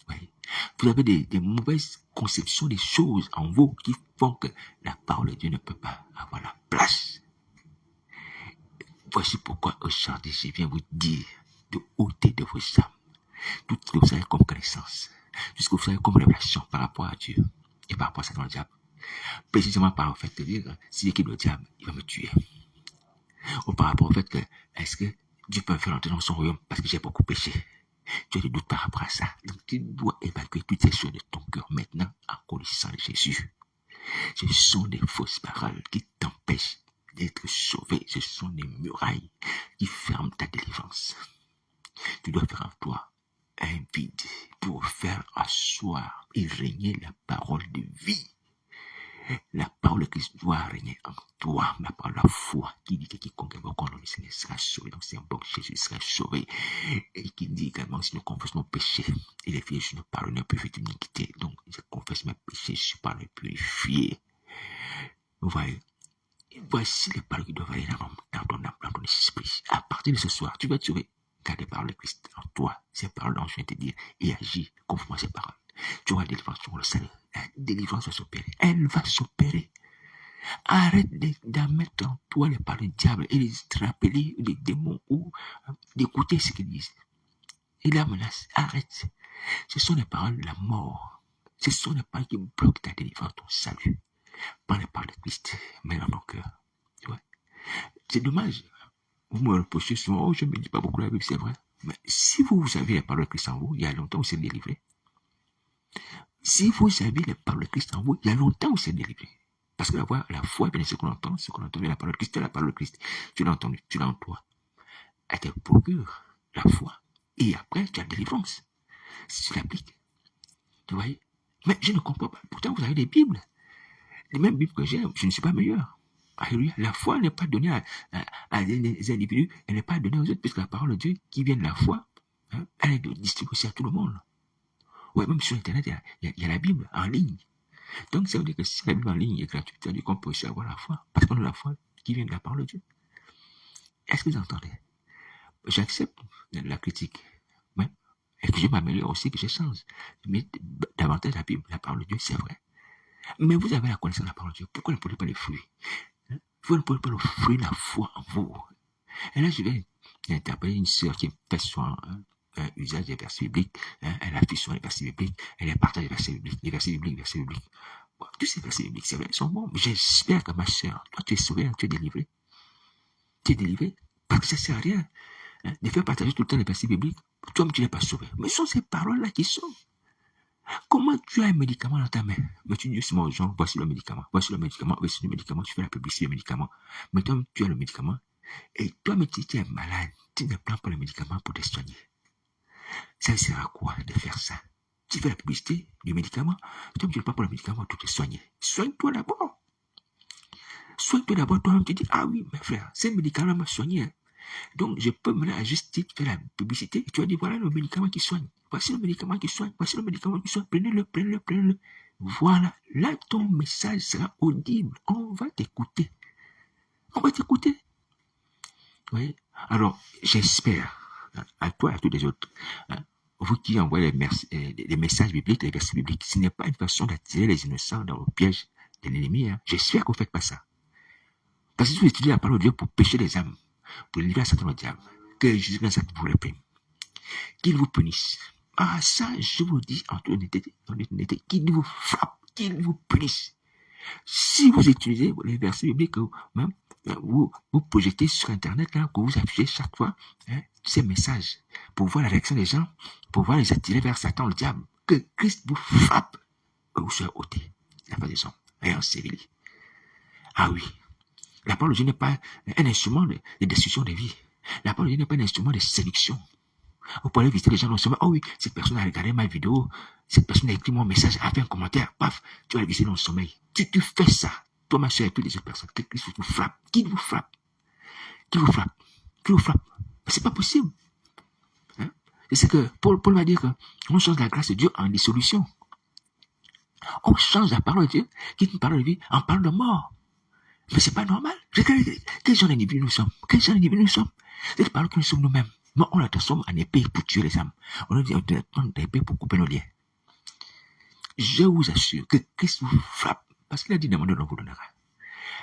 Oui. Vous avez des mauvaises conceptions des choses en vous qui font que la parole de Dieu ne peut pas avoir la place. Voici pourquoi aujourd'hui je viens vous dire de ôter de vos âmes tout ce que vous avez comme connaissance, tout ce que vous avez comme révélation par rapport à Dieu et par rapport à Satan le diable. Précisément par le fait de dire, si l'équipe le diable, il va me tuer. Ou par rapport au fait que, est-ce que Dieu peut me faire entrer dans son royaume parce que j'ai beaucoup péché? Tu as des doutes par rapport à ça. Donc tu dois évacuer toutes ces choses de ton cœur maintenant en connaissant de Jésus. Ce sont des fausses paroles qui t'empêchent d'être sauvé. Ce sont des murailles qui ferment ta délivrance. Tu dois faire en toi un vide pour faire asseoir et régner la parole de vie. La parole de Christ doit régner en toi. La parole de la foi qui dit que quiconque va au nom du Seigneur sera sauvé. Donc c'est un bon que Jésus sera sauvé. Et qui dit également, si nous confessons nos péchés, il est fier, je ne pardonne plus de l'iniquité. Donc je confesse mes péchés, je suis pas le purifié. Vous voyez, voici les paroles qui doivent aller dans ton esprit. À partir de ce soir, tu vas être sauvé. Car les paroles de Christ en toi, ces paroles dont je viens de te dire, et agis conformément à ces paroles. Tu auras la délivrance, tu auras le salut. La délivrance va s'opérer. Elle va s'opérer. Arrête d'en mettre en toi les paroles du diable et de rappeler les démons ou d'écouter ce qu'ils disent. Et la menace, arrête. Ce sont les paroles de la mort. Ce sont les paroles qui bloquent ta délivrance, ton salut. Pas les paroles de Christ, mais dans ton cœur. Ouais. C'est dommage. Vous me reprochez souvent, je ne me dis pas beaucoup la Bible, c'est vrai. Mais si vous avez les paroles de Christ en vous, il y a longtemps vous êtes délivré. Si vous avez les paroles de Christ en vous, il y a longtemps vous êtes délivré. Parce que la foi, bien ce qu'on entend vient la parole de Christ, la parole de Christ. Tu l'as entendu, tu l'as en toi. Elle te procure la foi. Et après, tu as la délivrance. Si tu l'appliques. Tu vois? Mais je ne comprends pas. Pourtant, vous avez des Bibles. Les mêmes Bibles que j'ai, je ne suis pas meilleur. Alléluia. La foi n'est pas donnée à des individus, elle n'est pas donnée aux autres, puisque la parole de Dieu qui vient de la foi, elle est distribuée aussi à tout le monde. Ouais, même sur Internet, il y a la Bible en ligne. Donc, ça veut dire que si la Bible en ligne est gratuite, ça veut dire qu'on peut aussi avoir la foi, parce qu'on a la foi qui vient de la parole de Dieu. Est-ce que vous entendez? J'accepte la critique, ouais, et que je m'améliore aussi, que je change. Mais davantage la Bible, la parole de Dieu, c'est vrai. Mais vous avez la connaissance de la parole de Dieu. Pourquoi ne prenez pas les fruits? Vous ne prenez pas le fruit de la foi en vous. Et là, je vais interpeller une sœur qui fait son usage des versets bibliques. Elle affiche sur les versets bibliques. Elle partage les versets bibliques, les versets bibliques, les versets bibliques. Bon, tous ces versets bibliques, c'est vrai, ils sont bons. Mais j'espère que ma sœur, toi, tu es sauvée, tu es délivrée. Tu es délivré. Parce que ça ne sert à rien de faire partager tout le temps les versets bibliques. Toi-même, tu n'es pas sauvé. Mais ce sont ces paroles-là qui sauvent. Comment tu as un médicament dans ta main? Mais tu dis justement aux gens, voici le médicament, voici le médicament, voici le médicament, tu fais la publicité du médicament. Mais toi, tu as le médicament. Et toi-même, tu es malade. Tu ne prends pas le médicament pour te soigner. Ça sert à quoi de faire ça? Tu fais la publicité du médicament. Toi, tu ne prends pas le médicament pour te soigner. Soigne-toi d'abord. Soigne-toi d'abord. Toi-même, tu dis, ah oui, mes frères, ce médicament m'a soigné. Donc, je peux mener à juste titre faire la publicité. Et tu vas dire, voilà le médicament qui soigne. Voici le médicament qui soigne. Voici le médicament qui soigne. Prenez-le, prenez-le, prenez-le. Voilà. Là, ton message sera audible. On va t'écouter. On va t'écouter. Oui. Alors, j'espère, à toi et à tous les autres, vous qui envoyez les messages bibliques, les versets bibliques, ce n'est pas une façon d'attirer les innocents dans le piège de l'ennemi. J'espère que vous ne faites pas ça. Parce que si vous étudiez la parole de Dieu pour pécher les âmes, pour livrer à Satan au diable, que Jésus-Christ vous réprime, qu'il vous punisse. Ah, ça, je vous dis en toute honnêteté, qu'il vous frappe, qu'il vous punisse. Si vous utilisez les versets bibliques que vous projetez sur Internet, là, que vous affichez chaque fois ces messages, pour voir la réaction des gens, pour voir les attirer vers Satan, le diable, que Christ vous frappe, que vous soyez ôté, la face des hommes, et enseveli. Ah oui, la parole de Dieu n'est pas un instrument de destruction des vies. La parole de Dieu n'est pas un instrument de séduction. Vous pouvez visiter les gens dans le sommeil. Oh oui, cette personne a regardé ma vidéo. Cette personne a écrit mon message, a fait un commentaire. Paf, tu vas le visiter dans le sommeil. Tu fais ça. Toi, ma soeur et toutes les autres personnes. Que Christ vous frappe. Qui vous frappe? Qui vous frappe? Qui vous frappe? Mais c'est pas possible. C'est que Paul va dire qu'on change la grâce de Dieu en dissolution. On change la parole de Dieu, qui est une parole de vie, en parole de mort. Mais c'est pas normal. Quel genre d'individu nous sommes? Quel genre d'individu nous sommes? C'est la parole que nous sommes nous-mêmes. Mais on la transforme en épée pour tuer les âmes. On la transforme en épée pour couper nos liens. Je vous assure que Christ vous frappe. Parce qu'il a dit demandez, on vous donnera.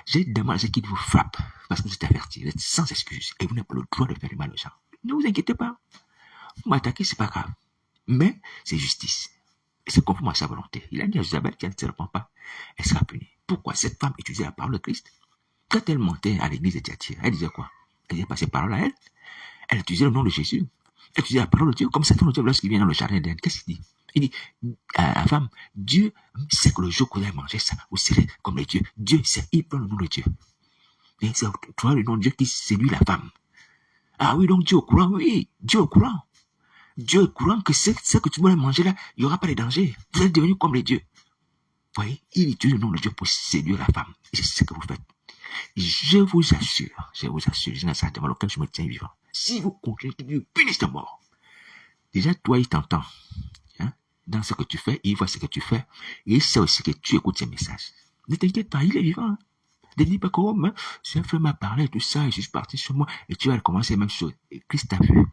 J'ai demandé à ce qu'il vous frappe. Parce que vous êtes averti. Vous êtes sans excuse. Et vous n'avez pas le droit de faire du mal aux gens. Ne vous inquiétez pas. Vous m'attaquez, c'est pas grave. Mais c'est justice. Et c'est conforme à sa volonté. Il a dit à Isabelle qu'elle ne se repent pas. Elle sera punie. Pourquoi cette femme utilisait la parole de Christ? Quand elle montait à l'église de Thyatire, elle disait quoi? Elle disait pas ces paroles à elle. Elle utilisait le nom de Jésus. Elle utilisait la parole de Dieu. Comme Satan, lorsqu'il vient dans le jardin d'Éden, qu'est-ce qu'il dit? Il dit à la femme, Dieu sait que le jour que vous allez manger ça, vous serez comme les dieux. Dieu sait, il prend le nom de Dieu. Et c'est le nom de Dieu qui séduit la femme. Ah oui, donc Dieu est au courant, oui, Dieu est au courant. Dieu est au courant que ce que tu vas manger là, il n'y aura pas de danger. Vous êtes devenus comme les dieux. Vous voyez, il utilise le nom de Dieu pour séduire la femme. Et c'est ce que vous faites. Je vous assure, je n'ai ça devant lequel je me tiens vivant. Si vous continuez, Dieu punisse de mort. Déjà, toi, il t'entend. Dans ce que tu fais, il voit ce que tu fais. Et il sait aussi que tu écoutes ses messages. Ne t'inquiète pas, il est vivant. Ne dis pas que, oh, si un frère m'a parlé, tout ça, et je suis parti sur moi, et tu vas recommencer la même chose. Et Christ t'a vu.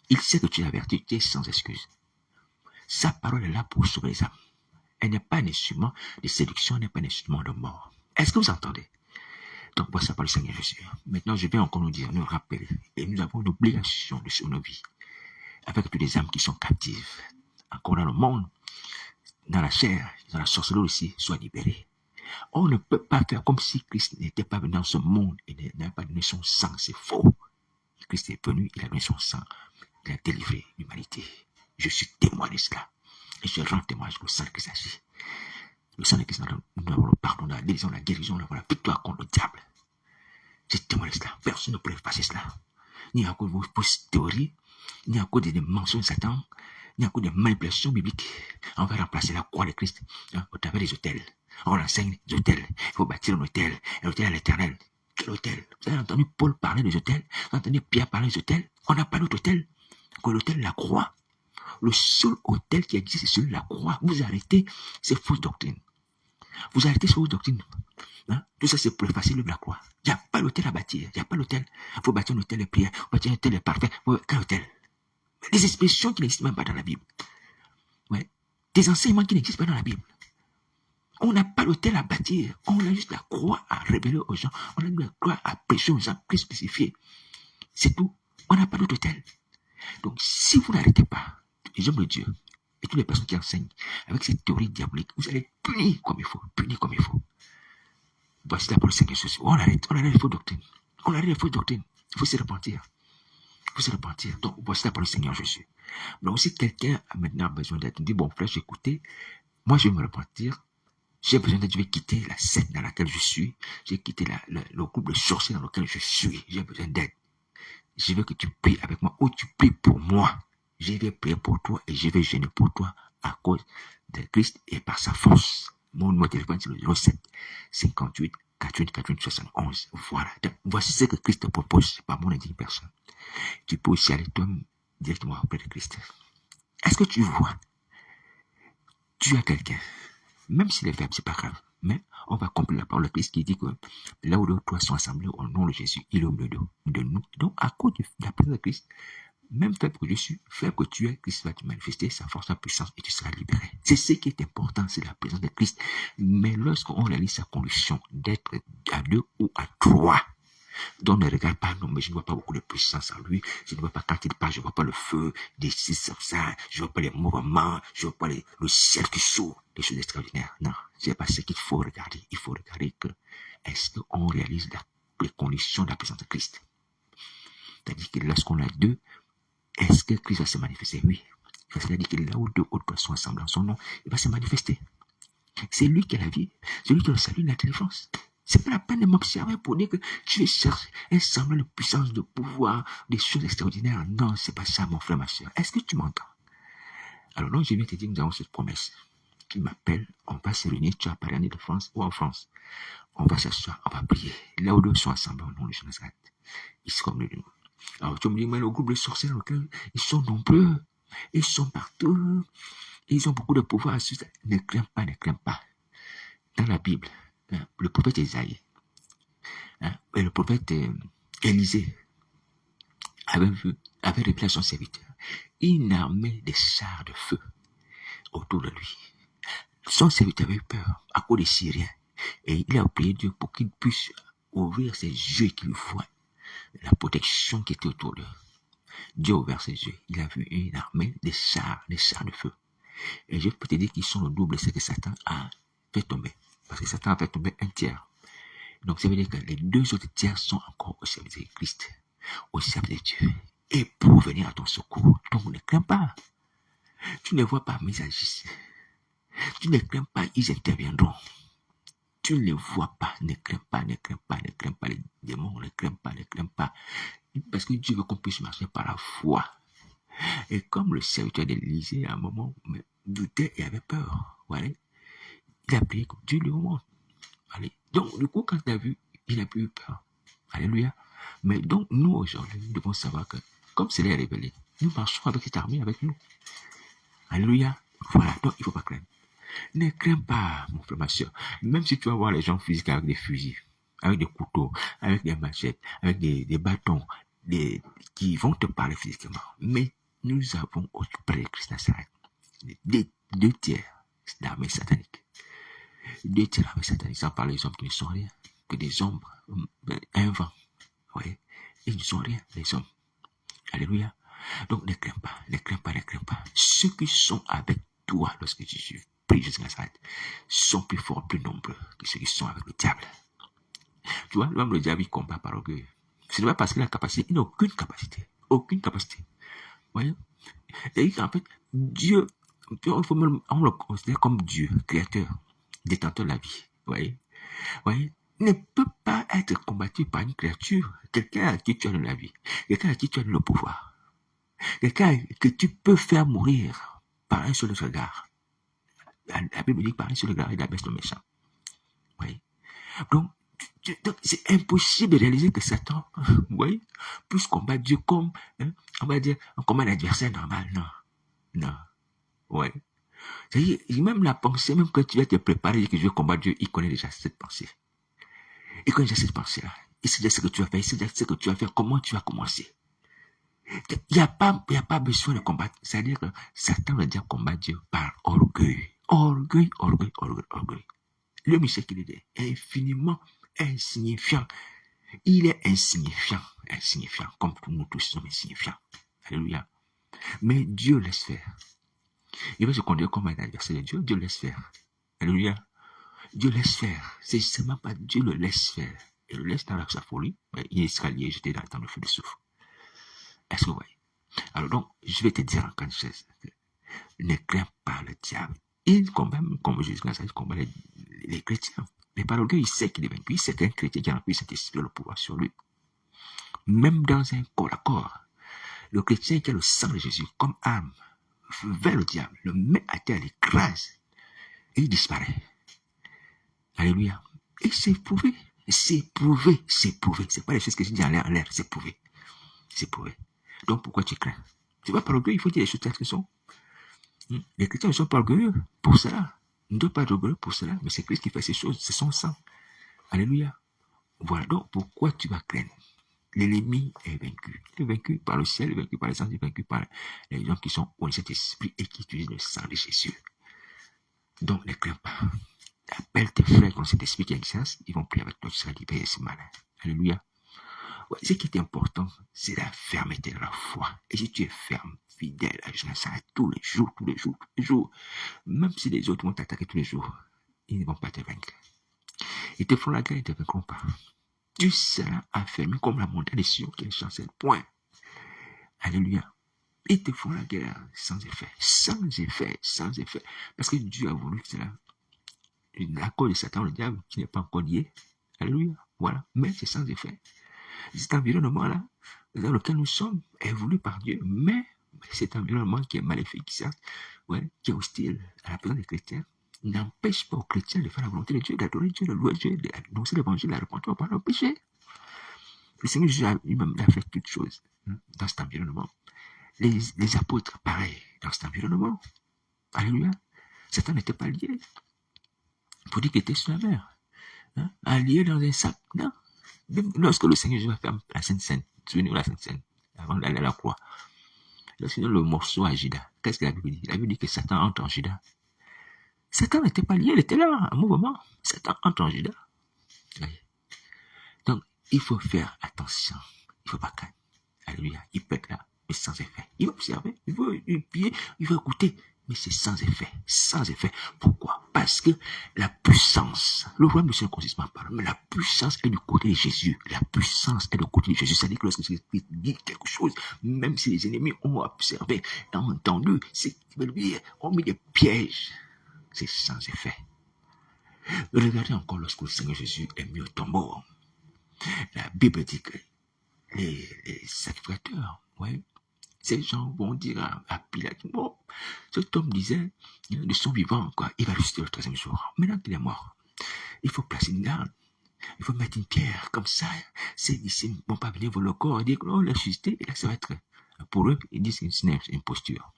Il sait que tu es averti, tu es sans excuse. Sa parole est là pour sauver les âmes. Elle n'est pas un instrument de séduction, elle n'est pas un instrument de mort. Est-ce que vous entendez? Donc, voici ça par le Seigneur Jésus. Maintenant, je vais encore nous dire, nous rappeler. Et nous avons une obligation sur nos vies. Avec toutes les âmes qui sont captives. Encore dans le monde, dans la chair, dans la sorcellerie aussi, soient libérées. On ne peut pas faire comme si Christ n'était pas venu dans ce monde et n'avait pas donné son sang. C'est faux. Christ est venu, il a donné son sang. Il a délivré l'humanité. Je suis témoin de cela. Et je rends témoignage pour le sang de Christ agit. Le sang de Christ, nous avons le pardon, la guérison, la victoire contre le diable. Je témoigne de cela. Personne ne peut effacer cela. Ni à cause de vos fausses théories, ni à cause des mensonges de Satan, ni à cause des manipulations bibliques. On va remplacer la croix de Christ au travers des hôtels. On enseigne des hôtels. Il faut bâtir un hôtel à l'éternel. Quel hôtel? Vous avez entendu Paul parler des hôtels? Vous avez entendu Pierre parler des hôtels? On n'a pas d'autre hôtel que l'hôtel de la croix. Le seul hôtel qui existe, c'est celui de la croix. Vous arrêtez ces fausses doctrines. Vous arrêtez ces fausses doctrines. Tout ça, c'est pour le facile de la croix. Il n'y a pas d'hôtel à bâtir. Il n'y a pas d'hôtel. Il faut bâtir un hôtel de prière. Il faut bâtir un hôtel de parfait. Quel hôtel? Des expressions qui n'existent même pas dans la Bible. Ouais. Des enseignements qui n'existent pas dans la Bible. On n'a pas d'hôtel à bâtir. On a juste la croix à révéler aux gens. On a juste la croix à prêcher aux gens, Christ crucifié. C'est tout. On n'a pas d'autre tel. Donc, si vous n'arrêtez pas, les hommes de Dieu et toutes les personnes qui enseignent avec cette théorie diabolique, vous allez être punis comme il faut, punis comme il faut. Voici la parole du Seigneur Jésus. On arrête les fausses doctrines. On arrête les fausses doctrines. Il faut se repentir. Il faut se repentir. Donc, voici la parole du Seigneur Jésus. Donc, si quelqu'un a maintenant besoin d'être, dit, bon, frère, j'ai écouté, moi, je vais me repentir. J'ai besoin d'être, je vais quitter la secte dans laquelle je suis. J'ai quitté le groupe de sorciers dans lequel je suis. J'ai besoin d'aide. Je veux que tu pries avec moi ou tu pries pour moi. Je vais prier pour toi et je vais gêner pour toi à cause de Christ et par sa force. Mon numéro de téléphone, c'est le 07 58 88 88 71. Voilà. Donc, voici ce que Christ te propose par mon indigne personne. Tu peux aussi aller toi directement auprès de Christ. Est-ce que tu vois? Tu as quelqu'un. Même s'il est faible, c'est pas grave. Mais on va comprendre la parole de Christ qui dit que là où deux ou trois sont assemblés au nom de Jésus, il est au milieu de nous. Donc, à cause de la présence de Christ, même faible que je suis, faible que tu es, Christ va te manifester sa force, sa puissance et tu seras libéré. C'est ce qui est important, c'est la présence de Christ. Mais lorsqu'on réalise sa condition d'être à 2 ou à 3, donc ne regarde pas, non, mais je ne vois pas beaucoup de puissance en lui. Je ne vois pas quand il parle, je ne vois pas le feu, des six sur ça, je ne vois pas les mouvements, je ne vois pas le ciel qui s'ouvre, des choses extraordinaires. Non, c'est pas ce qu'il faut regarder. Il faut regarder que est-ce qu'on réalise les conditions de la présence de Christ. C'est-à-dire que lorsqu'on a 2, est-ce que Christ va se manifester? Oui. C'est-à-dire que là où 2 autres sont ensemble en son nom, il va se manifester. C'est lui qui a la vie, c'est lui qui a le salut, la délivrance. C'est pas la peine de m'observer pour dire que tu cherches un semblant de puissance, de pouvoir, des choses extraordinaires. Non, c'est pas ça, mon frère, ma soeur. Est-ce que tu m'entends? Alors, donc, je viens te dire, nous avons cette promesse qui m'appelle. On va se réunir, tu as parlé en Ile-de-France ou en France. On va s'asseoir, on va prier. Là où deux sont ensemble au nom de Jésus. Ils sont comme nous. Alors, tu me dis, mais le groupe de sorciers, ils sont nombreux. Ils sont partout. Ils ont beaucoup de pouvoir. Ne crains pas, ne crains pas. Dans la Bible, le prophète Isaïe et le prophète Élisée avait révélé à son serviteur une armée de chars de feu autour de lui. Son serviteur avait eu peur à cause des Syriens et il a prié Dieu pour qu'il puisse ouvrir ses yeux et qu'il voie la protection qui était autour d'eux. Dieu a ouvert ses yeux. Il a vu une armée de chars de feu. Et je peux te dire qu'ils sont le double de ce que Satan a fait tomber. Parce que Satan a fait tomber un tiers. Donc, ça veut dire que les 2 autres tiers sont encore au service de Christ, au service de Dieu, et pour venir à ton secours. Donc, ne crains pas. Tu ne vois pas, mais ils agissent. Tu ne crains pas, ils interviendront. Tu ne les vois pas, ne crains pas, ne crains pas, ne crains pas les démons, ne crains pas, ne crains pas. Parce que Dieu veut qu'on puisse marcher par la foi. Et comme le serviteur d'Élisée, à un moment, doutait et avait peur. Voilà. Il a prié comme Dieu lui montre. Allez. Donc, du coup, quand il a vu, il n'a plus eu peur. Alléluia. Mais donc, nous, aujourd'hui, nous devons savoir que, comme cela est révélé, nous marchons avec cette armée avec nous. Alléluia. Voilà. Donc, il ne faut pas craindre. Ne crains pas, mon frère, ma soeur. Même si tu vas voir les gens physiques avec des fusils, avec des couteaux, avec des machettes, avec des bâtons, qui vont te parler physiquement. Mais nous avons auprès de Christ Nazareth 2 tiers d'armée satanique. 2 tiers d'armée satanique, sans parler des hommes qui ne sont rien, que des ombres, un vent. Oui, ils ne sont rien, les hommes. Alléluia. Donc ne crains pas, ne crains pas, ne crains pas. Ceux qui sont avec toi lorsque Jésus prie jusqu'à Nazareth sont plus forts, plus nombreux que ceux qui sont avec le diable. Tu vois, même le diable, il combat par orgueil. Ce n'est pas parce qu'il a la capacité, il n'a aucune capacité. Aucune capacité. Vous voyez? C'est-à-dire qu'en fait, Dieu, on le considère comme Dieu, créateur, détenteur de la vie. Vous voyez? Ne peut pas être combattu par une créature, quelqu'un à qui tu as de la vie, quelqu'un à qui tu as le pouvoir, quelqu'un que tu peux faire mourir par un seul regard. La Bible dit que par un seul regard, il abaisse le méchant. Oui. Donc, c'est impossible de réaliser que Satan, oui, puisse combattre Dieu comme, on va dire, comme un adversaire normal. Non. Non. Ouais. C'est-à-dire, même la pensée, même quand tu vas te préparer que je vais combattre Dieu, il connaît déjà cette pensée. Il connaît déjà cette pensée-là. Il sait déjà ce que tu vas faire, il sait déjà ce que tu vas faire, comment tu vas commencer. Il n'y a pas besoin de combattre. C'est-à-dire que Satan va déjà combattre Dieu par orgueil. Orgueil. Le mystère qu'il est infiniment insignifiant. Il est insignifiant, comme nous tous sommes insignifiants. Alléluia. Mais Dieu laisse faire. Il va se conduire comme un adversaire de Dieu. Dieu laisse faire. Alléluia. Dieu laisse faire. C'est seulement pas Dieu le laisse faire. Il le laisse dans sa folie. Il sera lié, jeté dans le feu de soufre. Est-ce que vous voyez? Alors donc, je vais te dire encore une chose. Ne crains pas le diable. Il combat, comme Jésus l'a dit, il combat les chrétiens. Mais par orgueil, il sait qu'il est vaincu. Il sait qu'un chrétien qui a rempli cet esprit a le pouvoir sur lui. Même dans un corps à corps, le chrétien qui a le sang de Jésus comme arme vers le diable, le met à terre, l'écrase et il disparaît. Alléluia. Et c'est prouvé. C'est prouvé. C'est prouvé. C'est pas les choses que je dis en l'air. C'est prouvé. C'est prouvé. Donc pourquoi tu crains? C'est pas par orgueil, il faut dire les choses telles qu'elles sont. Les chrétiens ne sont pas orgueilleux pour cela. Ils ne doivent pas être orgueilleux pour cela, mais c'est Christ qui fait ces choses, c'est son sang. Alléluia. Voilà donc pourquoi tu vas craindre. L'ennemi est vaincu. Il est vaincu par le ciel, il est vaincu par les anges, il est vaincu par les gens qui sont au cet esprit et qui utilisent le sang de Jésus. Donc ne crains pas. Appelle tes frères dans cet esprit qui exerce, ils vont prier avec toi, tu seras libéré ce malin. Alléluia. Ouais, ce qui est important, c'est la fermeté de la foi. Et si tu es ferme, fidèle à Jésus, ça tous les jours, même si les autres vont t'attaquer tous les jours, ils ne vont pas te vaincre. Ils te font la guerre, ils ne te vaincront pas. Tu seras affermi comme la montagne des Sion qui est chancelle. Point. Alléluia. Ils te font la guerre sans effet. Parce que Dieu a voulu que cela. L'accord de Satan, le diable, qui n'est pas encore lié. Alléluia. Voilà. Mais c'est sans effet. Cet environnement-là, dans lequel nous sommes, est voulu par Dieu. Mais cet environnement qui est maléfique, qui est hostile à la présence des chrétiens, n'empêche pas aux chrétiens de faire la volonté de Dieu, d'adorer Dieu, de louer Dieu, d'annoncer l'évangile, de répondre par leur péché. Le Seigneur Jésus lui-même a fait toutes choses dans cet environnement. Les apôtres, pareil, dans cet environnement. Alléluia. Satan n'était pas lié. Il faut dire qu'il était sur la mer. Allié dans un sac. Non. Lorsque le Seigneur Jésus va faire la Sainte Seine, souvenez-vous la Sainte Seine, avant d'aller à la croix, lorsque le morceau à Judas, qu'est-ce que la Bible dit? La Bible dit que Satan entre en Judas. Satan n'était pas lié, il était là, un mouvement. Satan entre en Judas. Donc, il faut faire attention. Il ne faut pas craindre. Alléluia. Il peut être là, mais sans effet. Il va observer, il va prier, il va écouter, mais c'est sans effet. Sans effet. Pourquoi? Parce que la puissance, le royaume ne se consiste pas par là, mais la puissance est du côté de Jésus. La puissance est du côté de Jésus. C'est-à-dire que lorsque Jésus dit quelque chose, même si les ennemis ont observé, ont entendu, c'est ce qu'il veut dire, ont mis des pièges. C'est sans effet. Regardez encore lorsque le Seigneur Jésus est mis au tombeau. La Bible dit que les sacrificateurs, ces gens vont dire à Pilate, bon, cet homme disait de son vivant, il va ressusciter le troisième jour. Maintenant qu'il est mort, il faut placer une garde, il faut mettre une pierre, comme ça, ces disciples ne vont pas venir voir le corps et dire que non, il a ressuscité, et là ça va être, pour eux, ils disent que c'est une posture,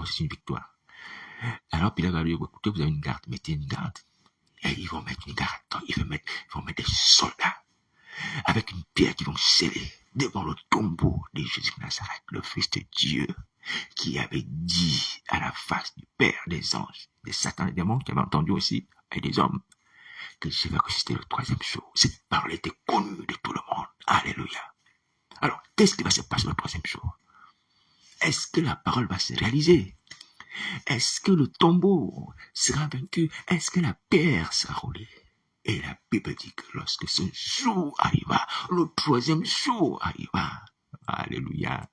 c'est une victoire. Alors Pilate va lui dire, écoutez, vous avez une garde, mettez une garde, et ils vont mettre une garde, donc ils vont mettre des soldats, avec une pierre qui vont sceller devant le tombeau de Jésus de Nazareth, le Fils de Dieu, qui avait dit à la face du Père des anges, des Satan, des démons, qui avait entendu aussi, et des hommes, que Jésus va ressusciter le troisième jour. Cette parole était connue de tout le monde. Alléluia. Alors, qu'est-ce qui va se passer le troisième jour? Est-ce que la parole va se réaliser? Est-ce que le tombeau sera vaincu? Est-ce que la pierre sera roulée? Et la Bible dit que lorsque ce jour arriva, le troisième jour arriva, alléluia,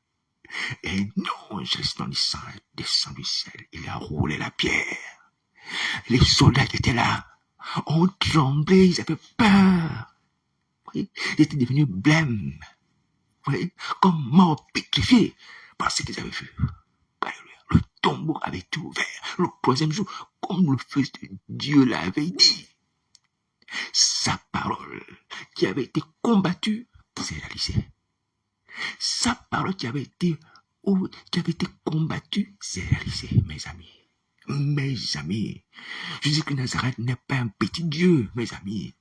et non, resplendissant descend du ciel, il a roulé la pierre. Les soldats qui étaient là ont tremblé, ils avaient peur. Ils étaient devenus blêmes, comme morts pétrifiés par ce qu'ils avaient vu. Alléluia. Le tombeau avait été ouvert le troisième jour, comme le Fils de Dieu l'avait dit. Sa parole qui avait été combattue s'est réalisée. Sa parole qui avait été combattue s'est réalisée, mes amis. Mes amis, Jésus de Nazareth n'est pas un petit Dieu, mes amis.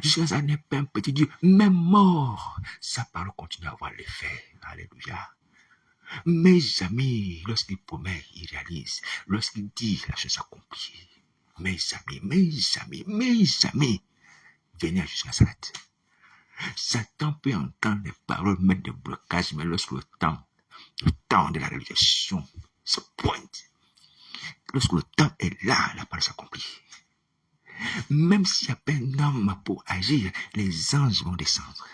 Jésus de Nazareth n'est pas un petit Dieu, même mort. Sa parole continue à avoir l'effet. Alléluia. Mes amis, lorsqu'il promet, il réalise. Lorsqu'il dit, la chose s'accomplit. Mes amis, venez à Jésus de Nazareth. Satan peut entendre les paroles, mettre des blocages, mais lorsque le temps de la réalisation se pointe, lorsque le temps est là, la parole s'accomplit. Même s'il n'y a pas un homme pour agir, les anges vont descendre.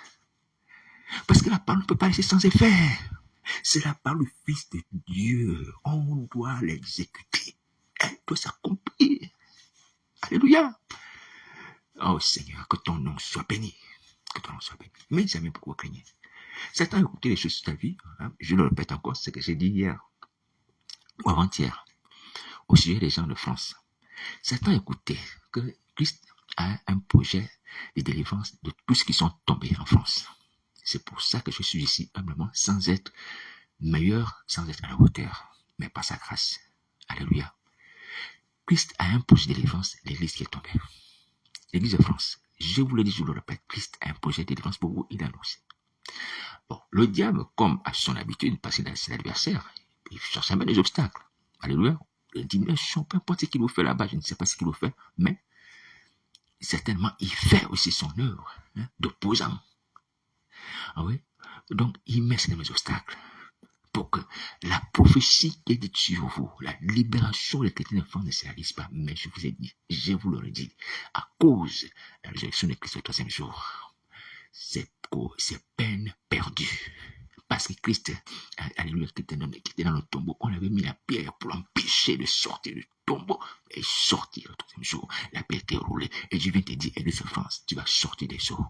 Parce que la parole ne peut pas laisser sans effet. C'est la parole du Fils de Dieu. On doit l'exécuter. Elle doit s'accomplir. Alléluia. Oh Seigneur, que ton nom soit béni. Que ton nom soit béni. Mais jamais pourquoi craigner. Satan a écouté les choses sur ta vie. Hein. Je le répète encore, ce que j'ai dit hier ou avant-hier au sujet des gens de France. Satan écoutait que Christ a un projet de délivrance de tous ceux qui sont tombés en France. C'est pour ça que je suis ici humblement, sans être meilleur, sans être à la hauteur, mais par sa grâce. Alléluia. Christ a un projet de délivrance, l'église qui est tombée. L'église de France. Je vous le dis, je vous le répète, Christ a un projet de délivrance pour vous, il a annoncé. Bon, le diable, comme à son habitude, parce que c'est l'adversaire, il cherche jamais des obstacles. Alléluia. Il dit, peu importe ce qu'il vous fait là-bas, je ne sais pas ce qu'il vous fait, mais certainement, il fait aussi son œuvre d'opposant. Ah oui? Donc, il met ces mêmes obstacles pour que la prophétie qui est dite sur vous, la libération des chrétiens de France ne se réalise pas. Mais je vous ai dit, je vous l'aurais dit, à cause de la résurrection de Christ au troisième jour, c'est peine perdue. Parce que Christ, alléluia, qui était dans le tombeau, on avait mis la pierre pour l'empêcher de sortir du tombeau et sortir le troisième jour. La pierre était roulée. Et je viens te dire, Église de France, tu vas sortir des eaux.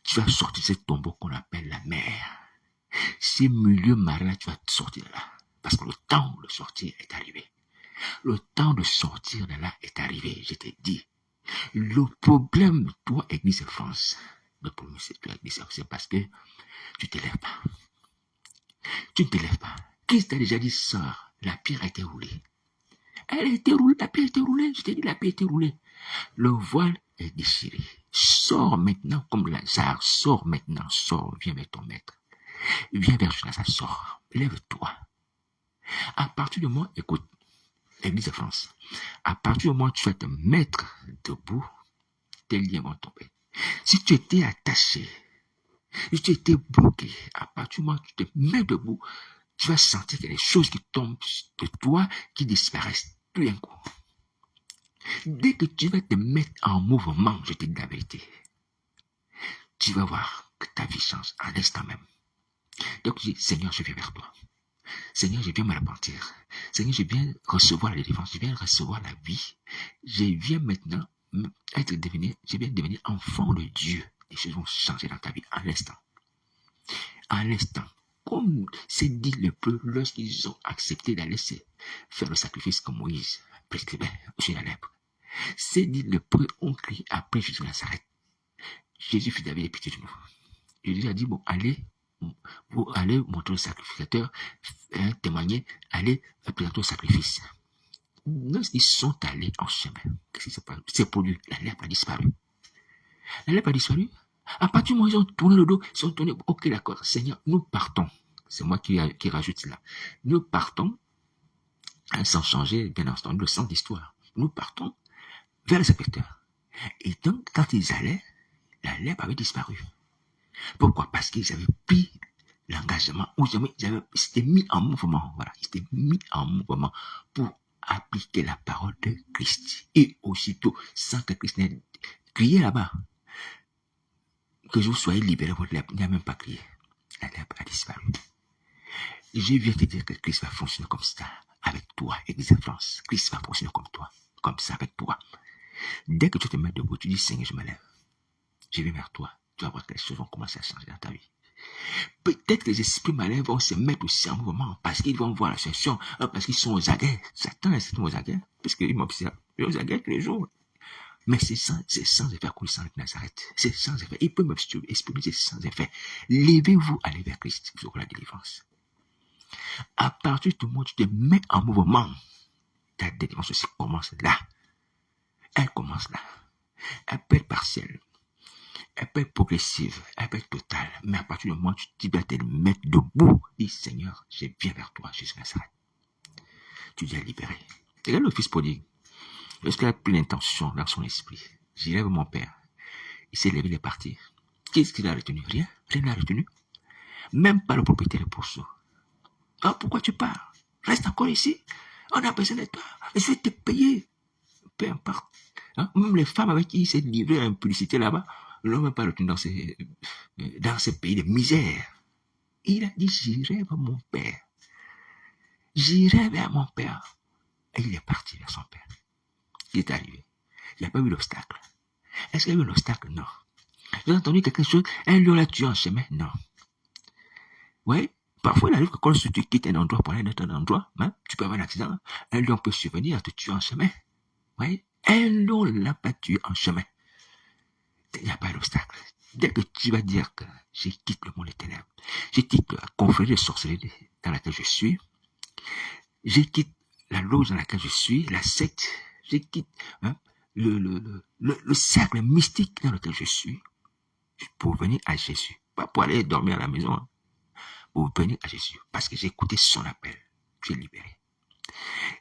Tu vas sortir de ce tombeau qu'on appelle la mer. Ces milieux marins, tu vas sortir de là. Parce que le temps de sortir est arrivé. Le temps de sortir de là est arrivé, je t'ai dit. Le problème, toi, Église de France, le problème, c'est toi, Église de France, c'est parce que tu ne t'élèves pas. Tu ne t'élèves pas. Christ a déjà dit, sors, la pierre a été roulée. Elle a été roulée, la pierre a été roulée. Je t'ai dit, la pierre a été roulée. Le voile est déchiré. Sors maintenant comme Lazare. Sors maintenant. Sors. Viens vers ton maître. Viens vers Jonathan. Sors. Lève-toi. À partir du moment, écoute, Église de France, à partir du moment où tu vas te mettre debout, tes liens vont tomber. Si tu étais attaché, si tu étais bloqué, à partir du moment où tu te mets debout, tu vas sentir qu'il y a des choses qui tombent de toi, qui disparaissent tout d'un coup. Dès que tu vas te mettre en mouvement, je te dis la vérité, tu vas voir que ta vie change en l'instant même. Donc je dis, Seigneur, je viens vers toi. Seigneur, je viens me repentir. Seigneur, je viens recevoir la délivrance, je viens recevoir la vie. Je viens maintenant je viens devenir enfant de Dieu. Les choses vont changer dans ta vie en l'instant. En l'instant. Comme c'est dit le peuple lorsqu'ils ont accepté d'aller faire le sacrifice comme Moïse prescrivait sur la lèpre. C'est dit le peuple ont crié après Jésus Nazareth. Jésus fit d'avoir pitié de nous. Jésus a dit, bon, allez montrer le sacrificateur, témoigner, allez présenter le sacrifice. Lorsqu'ils sont allés en chemin, qu'est-ce qui s'est produit? La lèpre a disparu. La lèpre a disparu. À partir du moment où ils ont tourné le dos, ils ont tourné, ok, d'accord, Seigneur, nous partons. C'est moi qui rajoute cela. Nous partons, sans changer, bien entendu, le sens d'histoire. Nous partons vers le sacrificateur. Et donc, quand ils allaient, la lèpre avait disparu. Pourquoi? Parce qu'ils avaient pris l'engagement, ou ils s'étaient mis en mouvement, voilà, ils s'étaient mis en mouvement pour appliquer la parole de Christ. Et aussitôt, sans que Christ n'ait crié là-bas, que vous soyez libérés, votre lèpre, il n'a même pas crié. La lèpre a disparu. Je viens te dire que Christ va fonctionner comme ça avec toi, Église de France. Christ va fonctionner comme toi, comme ça avec toi. Dès que tu te mets debout, tu dis, Seigneur, je me lève. Je viens vers toi. Tu vas voir que les choses vont commencer à changer dans ta vie. Peut-être que les esprits malins vont se mettre aussi en mouvement parce qu'ils vont voir l'ascension, parce qu'ils sont aux aguets. Satan est aux aguets, parce qu'ils m'observent. Ils sont aux aguets tous les jours. Mais c'est sans effet à cause de Nazareth. C'est sans effet. Il peut m'exprimer, c'est sans effet. Levez-vous, allez vers Christ, vous aurez la délivrance. À partir du moment où tu te mets en mouvement, ta délivrance aussi commence là. Elle commence là. Elle peut être partielle. Elle peut être progressive, elle peut être totale, mais à partir du moment où tu dois te mettre debout, dis Seigneur, je viens vers toi, Jésus Nazareth. Tu dois libérer. Regarde le fils prodigue. Lorsqu'il a pris l'intention dans son esprit, j'irai vers mon père. Il s'est levé, il est parti. Qu'est-ce qu'il a retenu? Rien. Rien n'a retenu. Même pas le propriétaire des pourceaux. Ah, pourquoi tu pars? Reste encore ici. On a besoin de toi. Je vais te payer. Peu importe. Hein? Même les femmes avec qui il s'est livré à une publicité là-bas, ne l'ont même pas retenu dans ces pays de misère. Il a dit, j'irai vers mon père. J'irai vers mon père. Et il est parti vers son père. Il est arrivé. Il n'y a pas eu d'obstacle. Est-ce qu'il y a eu un obstacle? Non. J'ai entendu quelque chose, un lion l'a tué en chemin? Non. Oui, parfois il arrive que quand tu quittes un endroit pour aller dans un endroit, hein, tu peux avoir un accident, un lion peut survenir te tuer en chemin. Oui, un lion l'a pas tué en chemin. Il n'y a pas d'obstacle. Dès que tu vas dire que je quitte le monde des ténèbres, je quitte la confrérie de sorcellerie dans laquelle je suis, je quitte la loge dans laquelle je suis, la secte, je quitte hein, le cercle mystique dans lequel je suis, pour venir à Jésus. Pas pour aller dormir à la maison, hein, pour venir à Jésus. Parce que j'ai écouté son appel. J'ai libéré.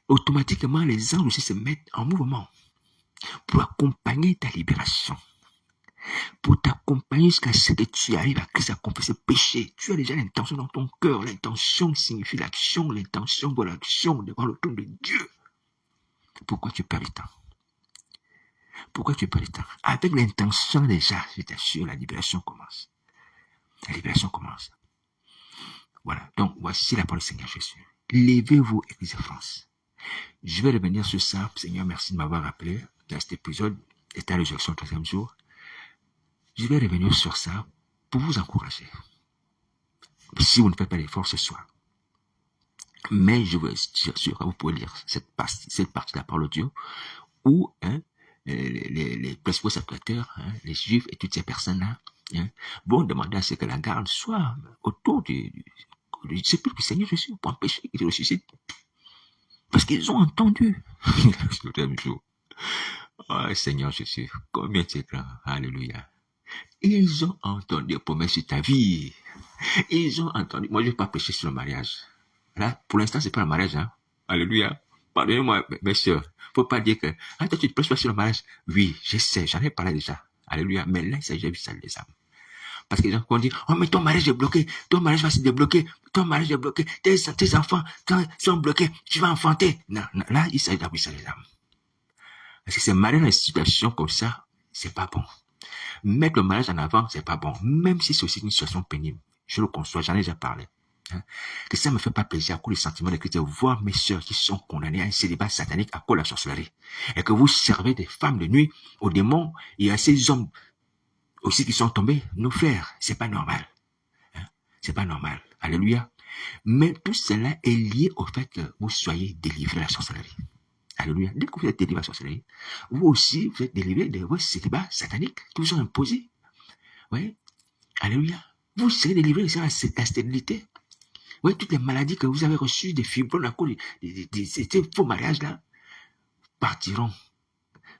Automatiquement, les anges aussi se mettent en mouvement pour accompagner ta libération. Pour t'accompagner jusqu'à ce que tu arrives à Christ à confesser le péché. Tu as déjà l'intention dans ton cœur. L'intention signifie l'action. L'intention de l'action devant le trône de Dieu. Pourquoi tu perds le temps? Pourquoi tu perds le temps? Avec l'intention déjà, je t'assure, la libération commence. La libération commence. Voilà. Donc, voici la parole du Seigneur Jésus. Levez-vous, Église de France. Je vais revenir sur ça. Seigneur, merci de m'avoir rappelé dans cet épisode, état de résurrection, 3e jour. Je vais revenir sur ça pour vous encourager. Si vous ne faites pas l'effort ce soir. Mais je vous assure que vous pouvez lire cette partie de la parole de Dieu où les principaux sacrificateurs, les juifs et toutes ces personnes-là vont demander à ce que la garde soit autour du sépulcre du Seigneur Jésus pour empêcher qu'il ressuscite. Parce qu'ils ont entendu. Oh Seigneur Jésus, combien tu es grand. Alléluia. Ils ont entendu les promesses sur ta vie. Ils ont entendu. Moi, je ne vais pas prêcher sur le mariage. Là, pour l'instant, c'est pas le mariage. Hein. Alléluia. Pardonnez-moi, mes soeurs. Faut pas dire que, ah, toi, tu te prêches pas sur le mariage. Oui, je sais, j'en ai parlé déjà. Alléluia. Mais là, il s'agit de ça, les âmes. Parce que les gens vont dire, oh, mais ton mariage est bloqué. Ton mariage va se débloquer. Ton mariage est bloqué. Tes enfants sont bloqués. Tu vas enfanter. Non, non, là, il s'agit d'appuyer sur les âmes. Parce que c'est marier dans une situation comme ça, c'est pas bon. Mettre le mariage en avant, c'est pas bon. Même si c'est aussi une situation pénible. Je le conçois, j'en ai déjà parlé. Hein? Que ça me fait pas plaisir à cause du sentiment de Christ de voir mes sœurs qui sont condamnées à un célibat satanique à cause de la sorcellerie. Et que vous servez des femmes de nuit aux démons et à ces hommes aussi qui sont tombés, nos frères. C'est pas normal. Hein? C'est pas normal. Alléluia. Mais tout cela est lié au fait que vous soyez délivrés de la sorcellerie. Alléluia. Dès que vous êtes délivré de la sorcellerie, vous aussi, vous êtes délivrés de vos célibats sataniques qui vous ont imposés. Oui. Alléluia. Vous serez délivrés de la stérilité. Oui, toutes les maladies que vous avez reçues, des fibromes à cause de ces faux mariages-là, partiront.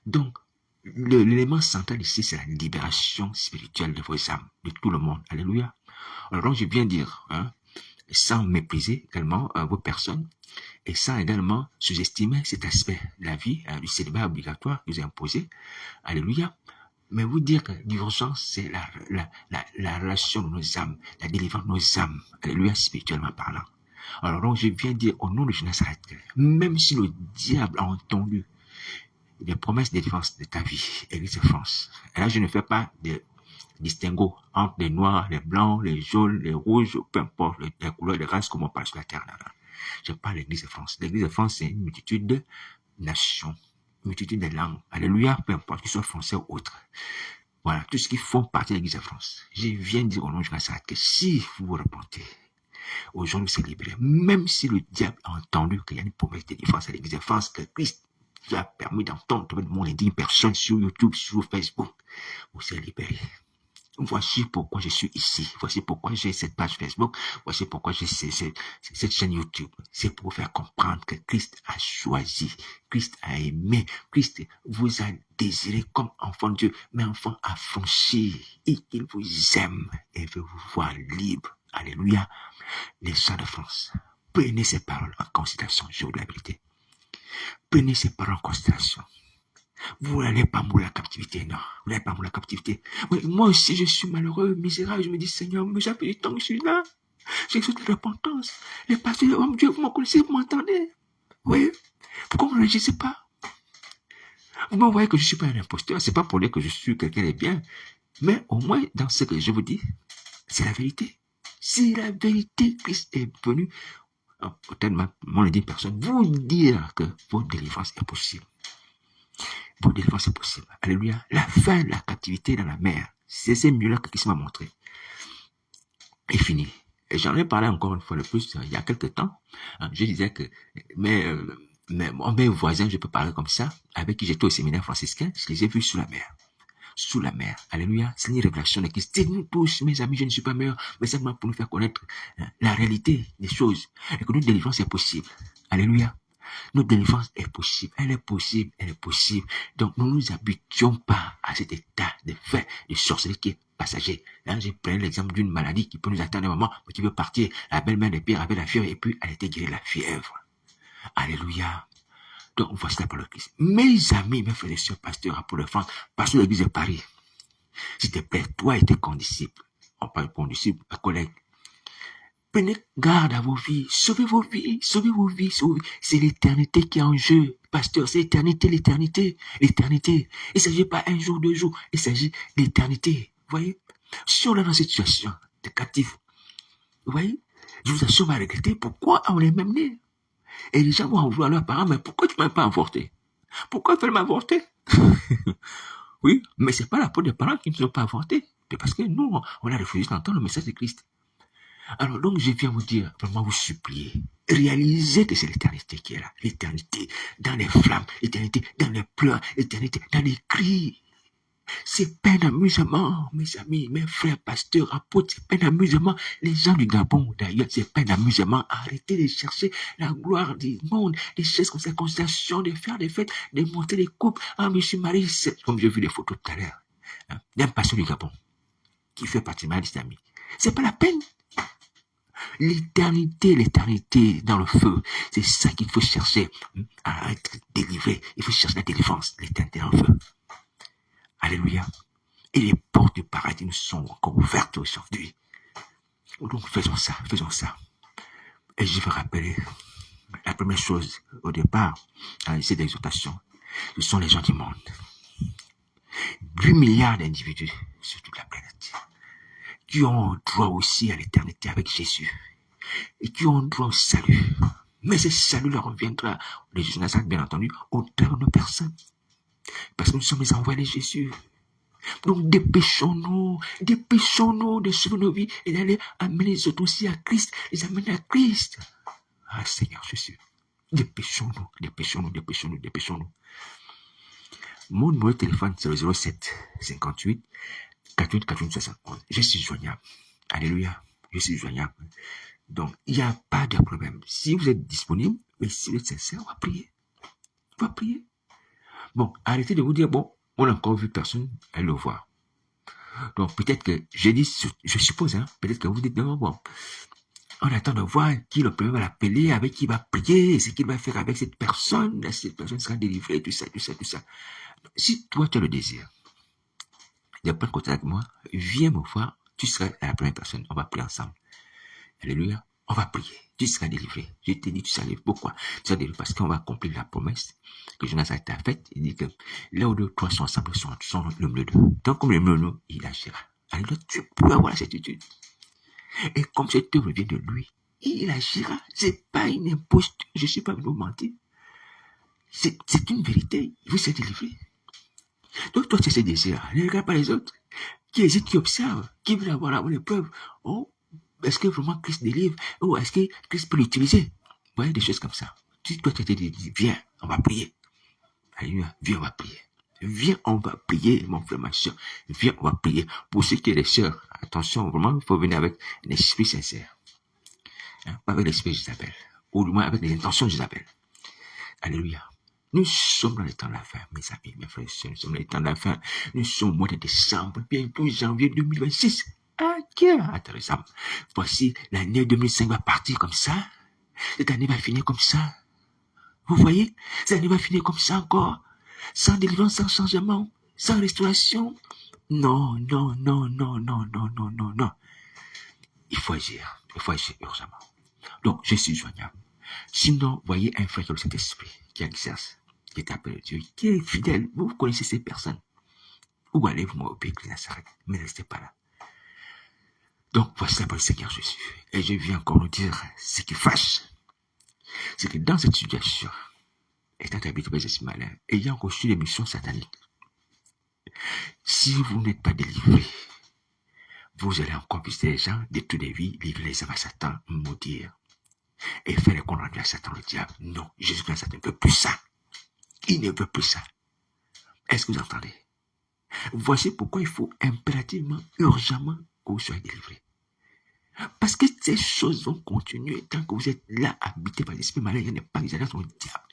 Donc, l'élément central ici, c'est la libération spirituelle de vos âmes, de tout le monde. Alléluia. Alors, donc, je viens dire, hein, sans mépriser également vos personnes, et sans également sous-estimer cet aspect de la vie, du célibat obligatoire que vous imposé. Alléluia. Mais vous dire que l'urgence, c'est la relation de nos âmes, la délivrance de nos âmes. Alléluia, spirituellement parlant. Alors donc, je viens dire au nom de Nazareth, même si le diable a entendu les promesses de défense de ta vie, Église de France, et là, je ne fais pas de distinguo entre les noirs, les blancs, les jaunes, les rouges, peu importe les couleurs, les races, comme on parle sur la terre. Là. Je parle de l'Église de France. L'Église de France, c'est une multitude de nations, une multitude de langues. Alléluia, peu importe qu'ils soient français ou autres. Voilà, tout ce qui font partie de l'Église de France. Je viens de dire au nom de Nazareth que si vous vous repentez, aujourd'hui c'est libéré. Même si le diable a entendu qu'il y a une promesse de défense à l'Église de France, que Christ vous a permis d'entendre de mon indigne personne sur YouTube, sur Facebook, vous serez libéré. Voici pourquoi je suis ici. Voici pourquoi j'ai cette page Facebook. Voici pourquoi j'ai cette chaîne YouTube. C'est pour vous faire comprendre que Christ a choisi, Christ a aimé, Christ vous a désiré comme enfant de Dieu, mais enfant affranchi, et qu'il vous aime et veut vous voir libre. Alléluia. Les gens de France, prenez ces paroles en considération, je vous l'habilité. Prenez ces paroles en considération. Vous n'allez pas mourir la captivité, non. Vous n'allez pas mourir la captivité. Oui, moi aussi, je suis malheureux, misérable. Je me dis, Seigneur, mais ça fait du temps que je suis là. J'ai besoin de repentance. Les pasteurs, oh Dieu, vous me connaissez, vous m'entendez? Oui. Pourquoi vous ne réagissez pas? Vous me voyez que je ne suis pas un imposteur. C'est pas pour dire que je suis quelqu'un de bien. Mais au moins, dans ce que je vous dis, c'est la vérité. C'est la vérité. Christ est venu, tellement, mon dit personne, vous dire que votre délivrance est possible. Votre délivrance est possible. Alléluia. La fin de la captivité dans la mer, c'est ces mieux-là que Christ m'a montré. Est fini. Et j'en ai parlé encore une fois de plus, il y a quelques temps. Je disais que mes voisins, je peux parler comme ça, avec qui j'étais au séminaire franciscain, je les ai vus sous la mer. Sous la mer. Alléluia. C'est une révélation de Christ. C'est nous tous, mes amis, je ne suis pas meilleur, mais simplement pour nous faire connaître la réalité des choses. Et que notre délivrance est possible. Alléluia. Notre délivrance est possible. Elle est possible. Elle est possible. Donc, nous ne nous habituons pas à cet état de fait, de sorcellerie qui est passager. Là, j'ai pris l'exemple d'une maladie qui peut nous atteindre un moment, mais qui peut partir. La belle-mère de Pierre avait la fièvre et puis elle était guérie de la fièvre. Alléluia. Donc, voici la parole de Christ. Mes amis, mes frères et sœurs, pasteurs, apôtres de France, pasteurs de l'église de Paris, s'il te plaît, toi et tes condisciples, on parle de condisciples, collègues, prenez garde à vos vies, sauvez vos vies, sauvez vos vies, sauvez. C'est l'éternité qui est en jeu. Pasteur, c'est l'éternité, l'éternité, l'éternité. Il ne s'agit pas un jour, 2 jours, il s'agit d'éternité. Vous voyez? Si on est dans cette situation de captif, vous voyez? Je vous assure, on va regretter pourquoi on est même né. Et les gens vont en vouloir à leurs parents, mais pourquoi tu ne m'as pas avorté? Pourquoi il fallait m'avorter? Oui, mais c'est pas la faute des parents qui ne sont pas avortés. C'est parce que nous, on a refusé d'entendre le message de Christ. Alors donc, je viens vous dire, vraiment vous supplier, réalisez que c'est l'éternité qui est là. L'éternité dans les flammes, l'éternité dans les pleurs, l'éternité dans les cris. C'est pas un amusement, mes amis, mes frères, pasteurs, apôtres, c'est pas un amusement. Les gens du Gabon, d'ailleurs, c'est pas un amusement. Arrêtez de chercher la gloire du monde, des choses comme ça, constatation, de faire des fêtes, de monter des couples. Ah, mais je suis marié, comme j'ai vu les photos tout à l'heure, d'un pasteur du Gabon, qui fait partie de ma liste d'amis. C'est pas la peine. L'éternité, l'éternité dans le feu, c'est ça qu'il faut chercher à être délivré. Il faut chercher la délivrance, l'éternité dans le feu. Alléluia. Et les portes du paradis nous sont encore ouvertes aujourd'hui. Donc faisons ça, faisons ça. Et je vais rappeler la première chose au départ, à cette exhortation, ce sont les gens du monde. 8 milliards d'individus sur toute la planète qui ont droit aussi à l'éternité avec Jésus et qui ont droit au salut. Mais ce salut leur reviendra, les Jésus Nazareth, bien entendu, au terme de nos personnes. Parce que nous sommes les envoyés de Jésus. Donc dépêchons-nous de sauver nos vies et d'aller amener les autres aussi à Christ, les amener à Christ. Ah Seigneur Jésus, dépêchons-nous. Mon numéro de téléphone, c'est le 07 58 48 48 71. Je suis joignable. Alléluia, je suis joignable. Donc, il n'y a pas de problème. Si vous êtes disponible, mais si vous êtes sincère, on va prier. On va prier. Bon, arrêtez de vous dire, bon, on n'a encore vu personne, elle le voit. Donc, peut-être que, je suppose, peut-être que vous dites, non, bon, on attend de voir qui le premier va l'appeler, avec qui il va prier, ce qu'il va faire avec cette personne sera délivrée, tout ça. Si toi, tu as le désir de prendre contact avec moi, viens me voir, tu seras la première personne, on va prier ensemble. Alléluia. On va prier. Tu seras délivré. Je t'ai dit, tu seras délivré. Pourquoi? Tu seras délivré parce qu'on va accomplir la promesse que Jonas a faite. Il dit que là où 2, 3 sont ensemble, sont le milieu d'eux. Donc, comme le milieu d'eux, il agira. Alors, tu peux avoir la certitude. Et comme cette œuvre vient de lui, il agira. C'est pas une imposture. Je suis pas venu vous mentir. C'est une vérité. Vous serez délivré. Donc, toi, tu as ces désirs. Ne regarde pas les autres. Qui hésitent, qui observent, qui veulent avoir l'épreuve. Oh, est-ce que vraiment Christ délivre? Ou est-ce que Christ peut l'utiliser? Vous voyez, des choses comme ça. Toi, tu te dis, viens, on va prier. Alléluia, viens, on va prier. Viens, on va prier, mon frère, ma soeur. Viens, on va prier. Pour ceux qui sont les sœurs, attention, vraiment, il faut venir avec un esprit sincère. Pas avec l'esprit d'Isabelle. Ou du moins avec les intentions d'Isabelle. Alléluia. Nous sommes dans les temps de la fin, mes amis, mes frères et sœurs. Nous sommes dans les temps de la fin. Nous sommes au mois de décembre, bientôt janvier 2026. Ah, Dieu, intéressant. Voici, l'année 2005 va partir comme ça. Cette année va finir comme ça. Vous voyez? Cette année va finir comme ça encore. sans délivrance, sans changement, sans restauration. Non, non, non, non, non, non, non, non, non. Il faut agir urgemment. Donc, je suis joignable. Sinon, voyez un frère de cet esprit qui exerce, qui est appelé Dieu, qui est fidèle. Vous connaissez ces personnes. Ou allez-vous au pays de Nazareth, mais ne restez pas là. Donc, voici la parole du Seigneur Jésus. Et je viens encore nous dire ce qui fâche. C'est que dans cette situation, étant habité par les esprits malins, ayant reçu les missions sataniques, si vous n'êtes pas délivré, vous allez encore visiter les gens, détruire des vies, livrer les âmes à Satan, maudire, et faire les comptes rendus à Satan, le diable. Non, Jésus-Christ ne veut plus ça. Il ne veut plus ça. Est-ce que vous entendez? Voici pourquoi il faut impérativement, urgemment, que vous soyez délivrés. Parce que ces choses vont continuer tant que vous êtes là, habité par l'esprit malin, il n'y a pas les alliances au diable.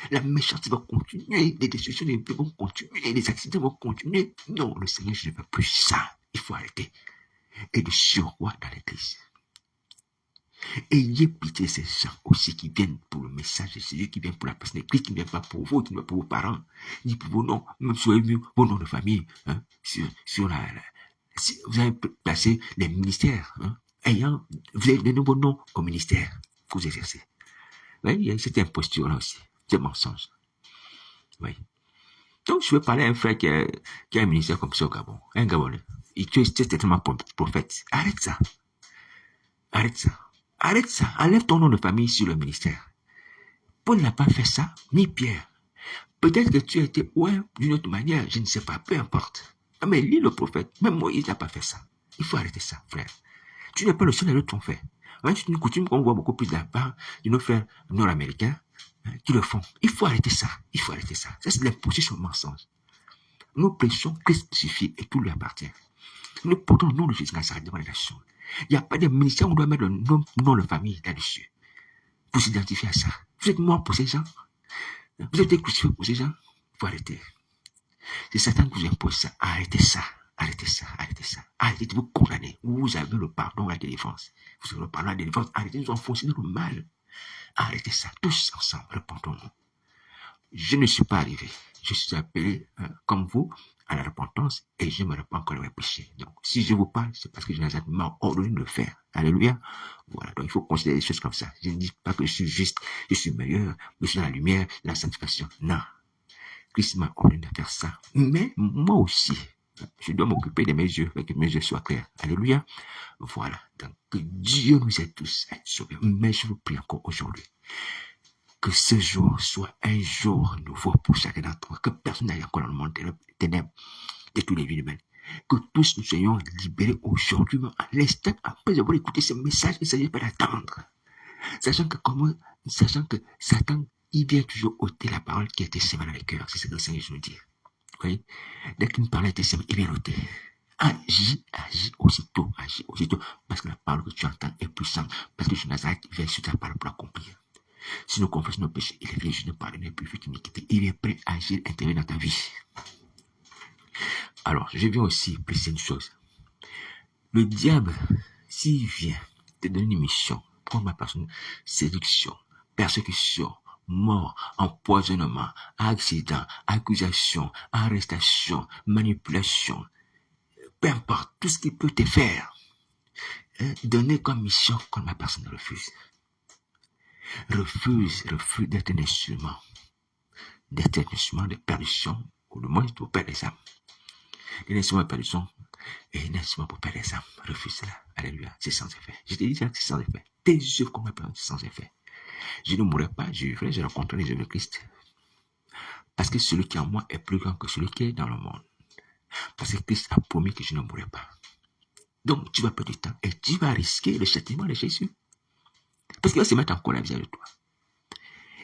La méchanceté va continuer, les destructions des vies vont continuer, les accidents vont continuer. Non, le Seigneur, je ne veux plus ça. Il faut arrêter. Et de surroi dans l'église. Ayez pitié de ces gens aussi qui viennent pour le message de Jésus, qui viennent pour la personne de Christ, qui ne viennent pas pour vous, qui ne viennent pas pour vos parents, ni pour vos noms, même sur vos noms de famille, hein, si vous avez placé les ministères, hein, vous avez donné vos noms au ministère que vous exercez. Oui, il y a cette imposture-là aussi, ce mensonge. Oui. Donc, je veux parler à un frère qui a un ministère comme ça au Gabon, un Gabonais. Tu es tellement prophète. Arrête ça. Arrête ça. Arrête ça. Enlève ton nom de famille sur le ministère. Paul n'a pas fait ça, ni Pierre. Peut-être que tu as été ouais, d'une autre manière, je ne sais pas, peu importe. Mais lis le prophète, même Moïse n'a pas fait ça. Il faut arrêter ça, frère. Tu n'es pas le seul à le ton fait. C'est une coutume qu'on voit beaucoup plus de la part de nos frères nord-américains qui le font. Il faut arrêter ça. Il faut arrter ça. Ça, c'est de l'imposition au mensonge. Nous prêchons Christ suffit et tout lui appartient. Nous portons le nom de Jésus Nazareth devant les nations. Il n'y a pas de ministère où on doit mettre le nom de famille là-dessus. Pour s'identifier à ça. Vous êtes mort pour ces gens. Vous êtes crucifié pour ces gens. Il faut arrêter. C'est Satan qui vous impose ça. Arrêtez ça. Arrêtez ça. Arrêtez ça. Arrêtez de vous condamner. Vous avez le pardon à la délivrance. Vous avez le pardon à la délivrance. Arrêtez de nous enfoncer dans le mal. Arrêtez ça. Tous ensemble. Repentons-nous. Je ne suis pas arrivé. Je suis appelé, comme vous, à la repentance et je me repens encore de mes péchés. Donc, si je vous parle, c'est parce que je m'a ordonné de le faire. Alléluia. Voilà. Donc, il faut considérer les choses comme ça. Je ne dis pas que je suis juste, je suis meilleur, je suis dans la lumière, la sanctification. Non. Christ m'a ordonné de faire ça. Mais moi aussi, je dois m'occuper de mes yeux, pour que mes yeux soient clairs. Alléluia. Voilà. Donc, que Dieu nous aide tous à être sauvés. Mais je vous prie encore aujourd'hui. Que ce jour soit un jour nouveau pour chacun d'entre nous. Que personne n'aille encore dans le monde des ténèbres de tous les vies humaines. Que tous nous soyons libérés aujourd'hui, à l'instant, après avoir écouté ce message, il ne s'agit pas d'attendre. Sachant que Satan, il vient toujours ôter la parole qui a été sémée dans les cœurs. C'est ce que le Seigneur nous dit. Vous voyez? Dès qu'une parole a été sémée, il vient ôter. Agis aussitôt. Parce que la parole que tu entends est puissante. Parce que Jésus Nazareth vient sur ta parole pour accomplir. Si nous confessons nos péchés, il est vrai, je ne pardonne plus vite iniquité. Il est prêt à agir, intervenir dans ta vie. Alors, je viens aussi préciser une chose. Le diable, s'il vient te donner une mission, prendre ma personne, séduction, persécution, mort, empoisonnement, accident, accusation, arrestation, manipulation, peu importe, tout ce qu'il peut te faire, donner comme mission quand ma personne refuse. Refuse d'être un instrument de perdition, ou du moins pour perdre les âmes. Un instrument de perdition et un instrument pour perdre les âmes. Refuse cela. Alléluia. C'est sans effet. Je te dis que c'est sans effet. Tes yeux comme ma personne, c'est sans effet. Je ne mourrai pas, je vivrai, je rencontrerai les œuvres de Christ. Parce que celui qui est en moi est plus grand que celui qui est dans le monde. Parce que Christ a promis que je ne mourrai pas. Donc, tu vas perdre du temps et tu vas risquer le châtiment de Jésus. Parce qu'il va se mettre en colère vis-à-vis de toi.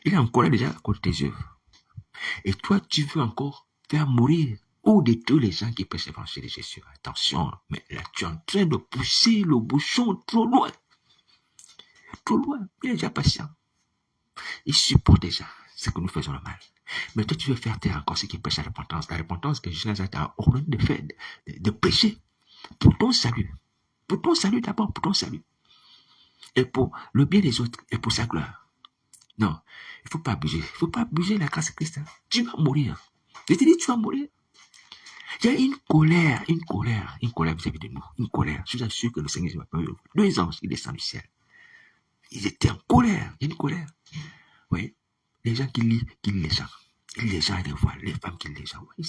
Il est en colère déjà à cause de tes œuvres. Et toi, tu veux encore faire mourir ou détruire les gens qui prêchent l'évangile de Jésus. Attention, mais là, tu es en train de pousser le bouchon trop loin. Trop loin. Il est déjà patient. Il supporte déjà ce que nous faisons le mal. Mais toi, tu veux faire taire encore ceux qui prêchent la repentance. La repentance que Jésus a ordonné de faire, de prêcher pour ton salut. Pour ton salut d'abord, pour ton salut. Et pour le bien des autres et pour sa gloire. Non, il ne faut pas abuser. Il ne faut pas abuser la grâce de Christ. Tu vas mourir. Je te dis, tu vas mourir. Il y a une colère vis-à-vis de nous, une colère. Je suis sûr que le Seigneur m'a pas eu 2 anges qui descendent du ciel. Ils étaient en colère, il y a une colère. Oui, les gens qui lisent les gens. Les gens les voient, les femmes qui les envoient. Le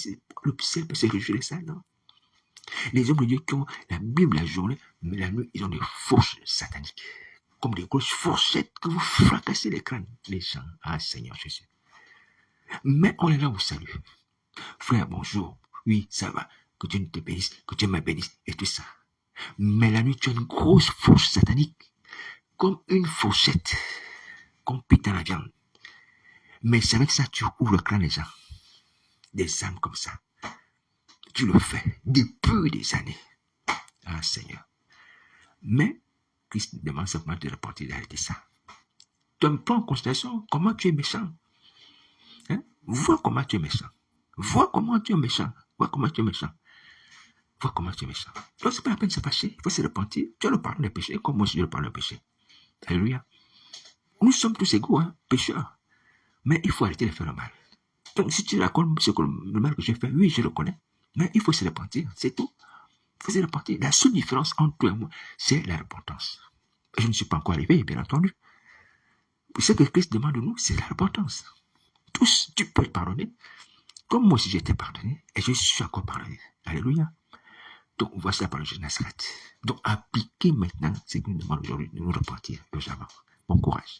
ciel peut se réjouir de ça, non? Les hommes de Dieu qui ont la Bible la journée, mais la nuit, ils ont des fourches sataniques. Comme des grosses fourchettes que vous fracassez les crânes. Les gens, ah Seigneur Jésus. Mais on est là, vous salue. Frère, bonjour. Oui, ça va. Que Dieu te bénisse, que Dieu me bénisse, et tout ça. Mais la nuit, tu as une grosse fourche satanique. Comme une fourchette. Qu'on pique dans la viande. Mais c'est avec ça que tu ouvres le crâne des gens. Des âmes comme ça. Tu le fais depuis des années. Ah, Seigneur. Mais, Christ demande simplement de reporter d'arrêter ça. Tu me prends en considération comment tu es méchant. Hein? Vois comment tu es méchant. Vois comment tu es méchant. Vois comment tu es méchant. Vois comment tu es méchant. Donc, c'est pas la peine de se fâcher. Il faut se repentir. Tu as le pardon des péchés, comme moi aussi je le pardon des péchés. Alléluia. Nous sommes tous égaux, hein, pécheurs. Mais il faut arrêter de faire le mal. Donc, si tu racontes le mal que j'ai fait, oui, je le connais. Mais il faut se repentir, c'est tout. Il faut se repentir. La seule différence entre toi et moi, c'est la repentance. Je ne suis pas encore arrivé, bien entendu. Ce que Christ demande de nous, c'est la repentance. Tous, tu peux être pardonné. Comme moi aussi j'ai été pardonné, et je suis encore pardonné. Alléluia. Donc, voici la parole de Nazareth. Donc, appliquez maintenant ce que nous demande aujourd'hui de nous repentir. Bon courage.